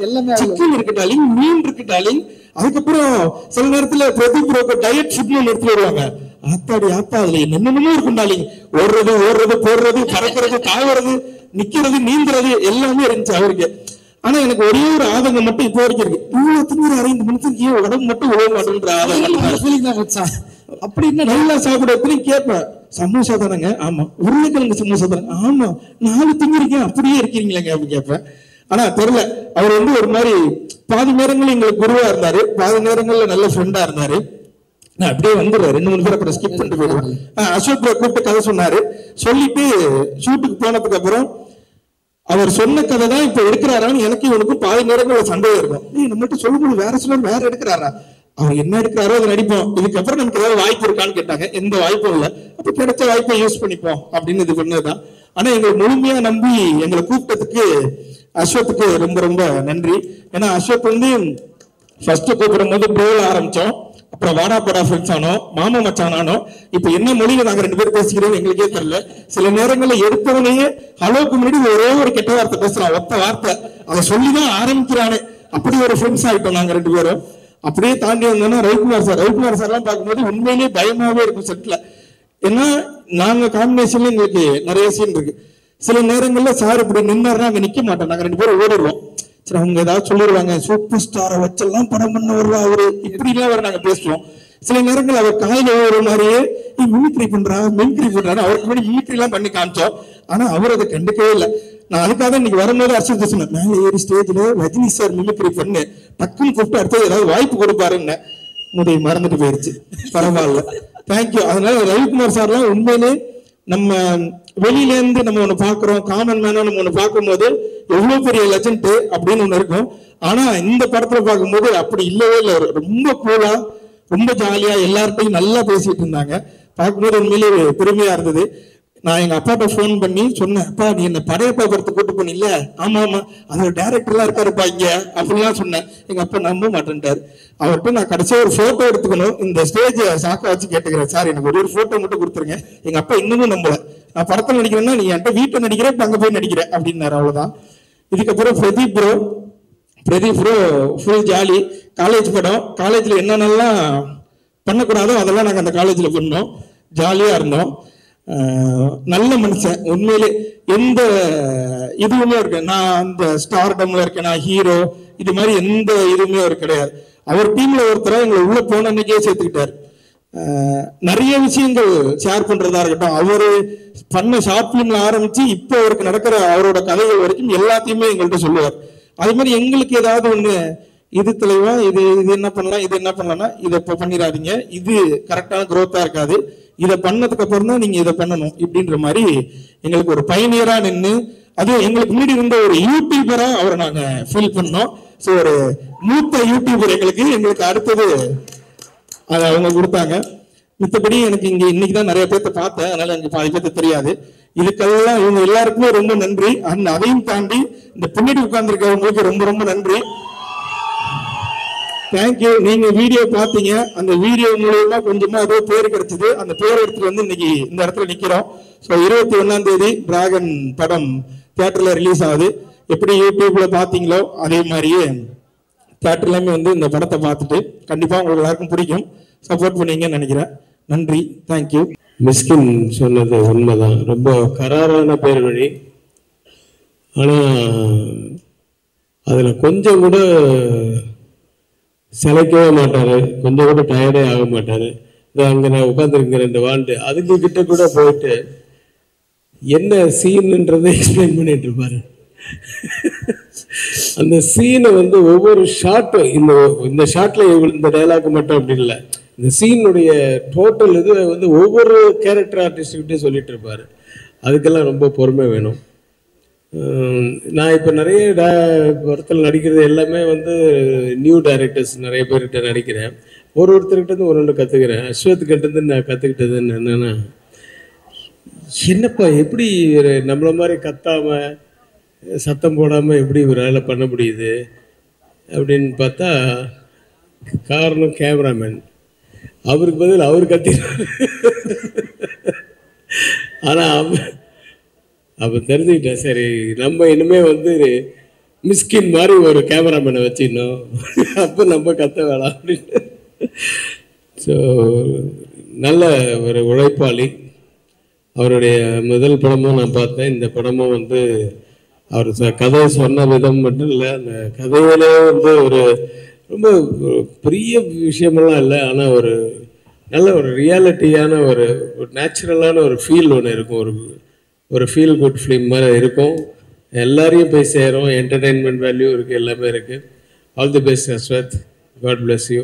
சிக்கன் இருக்கு டாலிங், மீன் இருக்கு டாலிங், அதுக்கப்புறம் சில நேரத்துல பிரதீப் ப்ரோக்கு டயட் ஃபுட்னு எடுத்துட்டு வருவாங்க. ஆத்தாடி ஆத்தா அதுல என்னென்னமோ இருக்கும் டாலிங், ஓடுறது போடுறது பறக்கிறது தாவறது நிக்கிறது நீந்துறது எல்லாமே இருந்துச்சு அவருக்கு. ஆனா எனக்கு ஒரே ஒரு ஆதங்கம் மட்டும் இப்போ வரைக்கும் இருக்கு, இவ்வளவு திங்குறாரு இந்த மனுஷனுக்கு ஏன் உடம்பு மட்டும் உழவ மாட்டேன்ற ஆதங்கம். அப்படி என்ன நல்லா சாப்பிட கேட்பேன், சமோசா தானங்க, ஆமா உருளைக்கிழங்கு சமோசா தானங்க, ஆமா 4 திங்கிருக்கேன் அப்படியே இருக்கிறீங்களேங்க அப்படின்னு கேட்பேன். ஆனா தெரியல, அவர் வந்து ஒரு மாதிரி பாதி நேரங்கள் எங்களுக்கு குருவா இருந்தாரு, பாதி நேரங்கள்ல நல்ல ஃப்ரெண்டா இருந்தாரு. நான் அப்படியே வந்துடுறேன், 2-3 பேர் அப்புறம் ஸ்கிப் பண்ணிட்டு போயிடுவேன். அசோக் ப்ரோ கூப்பிட்டு கதை சொன்னாரு. சொல்லிட்டு ஷூட்டுக்கு போனதுக்கு அப்புறம் அவர் சொன்ன கதை தான் இப்ப எடுக்கிறாரான்னு எனக்கு இவனுக்கும் பாதி நேரங்கள் சந்தேகம் இருக்கும். நம்மகிட்ட சொல்லும்போது வேற சிலர் வேற எடுக்கிறாரா, அவர் என்ன எடுக்கிறாரோ அதை நடிப்போம், இதுக்கப்புறம் நமக்கு ஏதாவது வாய்ப்பு இருக்கான்னு கேட்டாங்க. எந்த வாய்ப்பும் இல்லை. அப்ப கிடைச்ச வாய்ப்பை யூஸ் பண்ணிப்போம் அப்படின்னு இது பண்ணதுதான். ஆனா எங்களை முழுமையா நம்பி எங்களை கூப்பிட்டதுக்கு அஸ்வத்துக்கு ரொம்ப ரொம்ப நன்றி. ஏன்னா அஸ்வத் வந்து ஃபர்ஸ்ட் கூப்பிடும் போது ப்ரோல ஆரம்பிச்சோம், அப்புறம் வாடா போடா ஃப்ரெண்ட்ஸ் ஆனோம், மாமா மச்சான் ஆனோம். இப்ப என்ன மொழியில நாங்க 2 பேரும் பேசிக்கிறோம் எங்களுக்கே தெரியல. சில நேரங்கள்ல எடுத்தவனையே ஹலோக்கு முன்னாடி ஒரே ஒரு கெட்ட வார்த்தை பேசுறான், ஒத்த வார்த்தை, அதை சொல்லிதான் ஆரம்பிக்கிறானே. அப்படி ஒரு ஃப்ரெண்ட்ஸ் ஆயிட்டோம் நாங்க 2 பேரும். அப்படியே தாண்டி வந்தோம்னா ரவிக்குமார் சார் எல்லாம் பார்க்கும்போது உண்மையிலேயே பயமாவே இருக்கும் செட்ல. ஏன்னா நாங்க காம்பினேஷன்ல எங்களுக்கு நிறைய சீன் இருக்கு. சில நேரங்கள்ல சார் இப்படி நின்னாருன்னா அங்க நிக்க மாட்டோம், நாங்க 2 பேரும் ஓடிடுவோம். சரி அவங்க ஏதாவது சொல்லிடுவாங்க, சூப்பர் ஸ்டாரை வச்செல்லாம் படம் பண்ண வருவா அவரு, இப்படி எல்லாம் வர நாங்க பேசுவோம். சில நேரங்கள் அவர் காயில ஒரு மாதிரியே மிமிக்ரி பண்றான்னு அவருக்கு முன்னாடி மிமிக்ரி எல்லாம் பண்ணி காமிச்சோம். ஆனா அவர் அதை கண்டுக்கவே இல்லை. நான் அதுக்காக இன்னைக்கு வரும்போது அர்ச்சனை சொன்னேன், மேலே ஏறி ஸ்டேஜ்ல ரஜினி சார் மிமிக்ரி பண்ணு, டக்குன்னு கூப்பிட்டு அடுத்தது ஏதாவது வாய்ப்பு கொடுப்பாருன்னு. முதை மறந்துட்டு போயிருச்சு, பரவாயில்ல, தேங்க்யூ. அதனால ரவிக்குமார் சார்லாம் உண்மையிலே நம்ம வெளியில இருந்து நம்ம ஒண்ணு பாக்குறோம், காமன் மேனா நம்ம ஒண்ணு பார்க்கும் போது எவ்வளவு பெரிய லெஜண்ட் அப்படின்னு ஒண்ணு இருக்கும். ஆனா இந்த படத்துல பார்க்கும்போது அப்படி இல்லவே இல்லை. ரொம்ப கூலா, ரொம்ப ஜாலியா எல்லார்ட்டையும் நல்லா பேசிட்டு இருந்தாங்க. பார்க்கும்போது உண்மையிலேயே பெருமையா இருந்தது. நான் எங்க அப்பாட்ட போன் பண்ணி சொன்னேன், அப்பா நீ என்ன படையப்பா படத்தை கூட்டு போனில்ல, ஆமா ஆமா அதோட டேரக்டர் எல்லாம் இருக்காருப்பா இங்க அப்படிலாம் சொன்னேன். எங்க அப்பா நம்ப மாட்டேன்ட்டாரு. அவர்கிட்ட நான் கடைசியா ஒரு போட்டோ எடுத்துக்கணும், இந்த ஸ்டேஜ் சாக்கா வச்சு கேட்டுக்கிறேன், சார் எனக்கு ஒரு போட்டோ மட்டும் கொடுத்துருங்க. எங்க அப்பா இன்னமும் நம்பல, நான் படத்துல நடிக்கிறேன்னா நீ என்கிட்ட வீட்டை நடிக்கிறேன், இப்ப அங்க போய் நடிக்கிறேன் அப்படின்னாரு. அவ்வளவுதான். இதுக்கப்புறம் Pradeep bro full jolly. College படம், காலேஜ்ல என்னென்னலாம் பண்ணக்கூடாதோ அதெல்லாம் நாங்கள் அந்த காலேஜில் பண்ணோம், ஜாலியாக இருந்தோம். நல்ல மனுஷன் உண்மையிலே. எந்த இதுவுமே இருக்கு, நான் அந்த ஸ்டார்டம்ல இருக்கேன், நான் ஹீரோ, இது மாதிரி எந்த இதுவுமே அவர் கிடையாது. அவர் டீம்ல ஒருத்தர எங்களை உள்ள போன அன்னைக்கே சேர்த்துக்கிட்டாரு. நிறைய விஷயங்கள் ஷேர் பண்றதா இருக்கட்டும், அவரு பண்ண ஷார்ட் பிலிம்ல ஆரம்பிச்சு இப்போ அவருக்கு நடக்கிற அவரோட கதைகள் வரைக்கும் எல்லாத்தையுமே எங்கள்கிட்ட சொல்லுவார். அது மாதிரி எங்களுக்கு ஏதாவது ஒண்ணு, இது தலைவா, இது என்ன பண்ணலாம், இது என்ன பண்ணலாம்னா இதை இப்போ பண்ணிடாதீங்க, இது கரெக்டான குரோத்தா இருக்காது, இதை பண்ணதுக்கு அப்புறம் தான் நீங்க இதை பண்ணணும் இப்படின்ற மாதிரி எங்களுக்கு ஒரு பயனியரா நின்று, அது எங்களுக்கு முன்னாடி இருந்த ஒரு யூடியூபரா அவரை நாங்க ஃபீல் பண்ணோம். ஸோ ஒரு மூத்த யூடியூபர் எங்களுக்கு அடுத்தது அதை அவங்க கொடுத்தாங்க. மித்தபடி எனக்கு இங்க இன்னைக்கு தான் நிறைய பேர்த்த பார்த்தேன், அதனால எனக்கு பாதி பேர்த்த தெரியாது. இதுக்கெல்லாம் இவங்க எல்லாருக்குமே ரொம்ப நன்றி. அதையும் தாண்டி இந்த பின்னாடி உட்கார்ந்துருக்கவங்களுக்கு ரொம்ப ரொம்ப நன்றி, தேங்க்யூ. நீங்க வீடியோ பார்த்தீங்க, அந்த வீடியோ மூலமா கொஞ்சமா ஏதோ பேர் கிடைச்சது, அந்த பேர் எடுத்துட்டு வந்து இன்னைக்கு இந்த இடத்துல நிக்கிறோம். ஸோ 21ஆம் தேதி டிராகன் படம் தியேட்டர்ல ரிலீஸ் ஆகுது. எப்படி யூடியூப்ல பாத்தீங்களோ அதே மாதிரியே தியேட்டர்லயுமே வந்து இந்த படத்தை பார்த்துட்டு கண்டிப்பா உங்களுக்கு எல்லாருக்கும் பிடிக்கும், சப்போர்ட் பண்ணீங்கன்னு நினைக்கிறேன். நன்றி, தேங்க்யூ. மிஸ்கின் சொன்னது உண்மைதான், ரொம்ப கராரான பேர் வழி. ஆனால் அதில் கொஞ்சம் கூட சிலைக்கவே மாட்டார், கொஞ்சம் கூட டயர்டே ஆக மாட்டார். அங்கே நான் உட்காந்துருக்கேன் 2 வாண்டு, அதுக்கு கிட்ட கூட போயிட்டு என்ன சீன்ன்றதை எக்ஸ்பிளைன் பண்ணிட்டு இருப்பாரு. அந்த சீனை வந்து ஒவ்வொரு ஷாட்டும், இந்த ஷாட்ல இந்த டைலாக் மட்டும் அப்படி இல்லை, இந்த சீனுடைய டோட்டல் இது வந்து ஒவ்வொரு கேரக்டர் ஆர்டிஸ்ட்கிட்டே சொல்லிட்டு இருப்பாரு. அதுக்கெல்லாம் ரொம்ப பொறுமை வேணும். நான் இப்போ நிறைய படத்தில் நடிக்கிறது எல்லாமே வந்து நியூ டைரக்டர்ஸ் நிறைய பேர்கிட்ட நடிக்கிறேன். ஒருத்தர்கிட்ட ஒன்று கற்றுக்கிறேன். அஸ்வத்துக்கிட்ட நான் கற்றுக்கிட்டதுன்னு என்னென்னா, என்னப்பா எப்படி நம்மள மாதிரி கத்தாமல் சத்தம் போடாமல் எப்படி இவரால் பண்ண முடியுது அப்படின்னு பார்த்தா, காரணம் கேமராமேன். அவருக்கு பதில் அவர் கத்தினார். ஆனால் அப்போ தெரிஞ்சுக்கிட்டேன், சரி நம்ம இனிமே வந்து மிஸ்கின் மாதிரி ஒரு கேமராமேனை வச்சுக்கணும், அப்போ நம்ம கத்த வேணாம் அப்படின்னு. ஸோ நல்ல ஒரு உழைப்பாளி. அவருடைய முதல் படமும் நான் பார்த்தேன், இந்த படமும் வந்து அவர் கதை சொன்ன விதம் மட்டும் இல்லை, அந்த கதையிலே வந்து ஒரு ரொம்ப பெரிய விஷயமெல்லாம் இல்லை, ஆனால் ஒரு நல்ல ஒரு ரியாலிட்டியான ஒரு நேச்சுரலான ஒரு ஃபீல் ஒன்று இருக்கும், ஒரு ஃபீல் குட் ஃபிலிம் மாதிரி இருக்கும். எல்லாரையும் போய் சேரும், என்டர்டெயின்மெண்ட் வேல்யூ இருக்குது, எல்லாமே இருக்குது. All the best Ashwath, God bless you.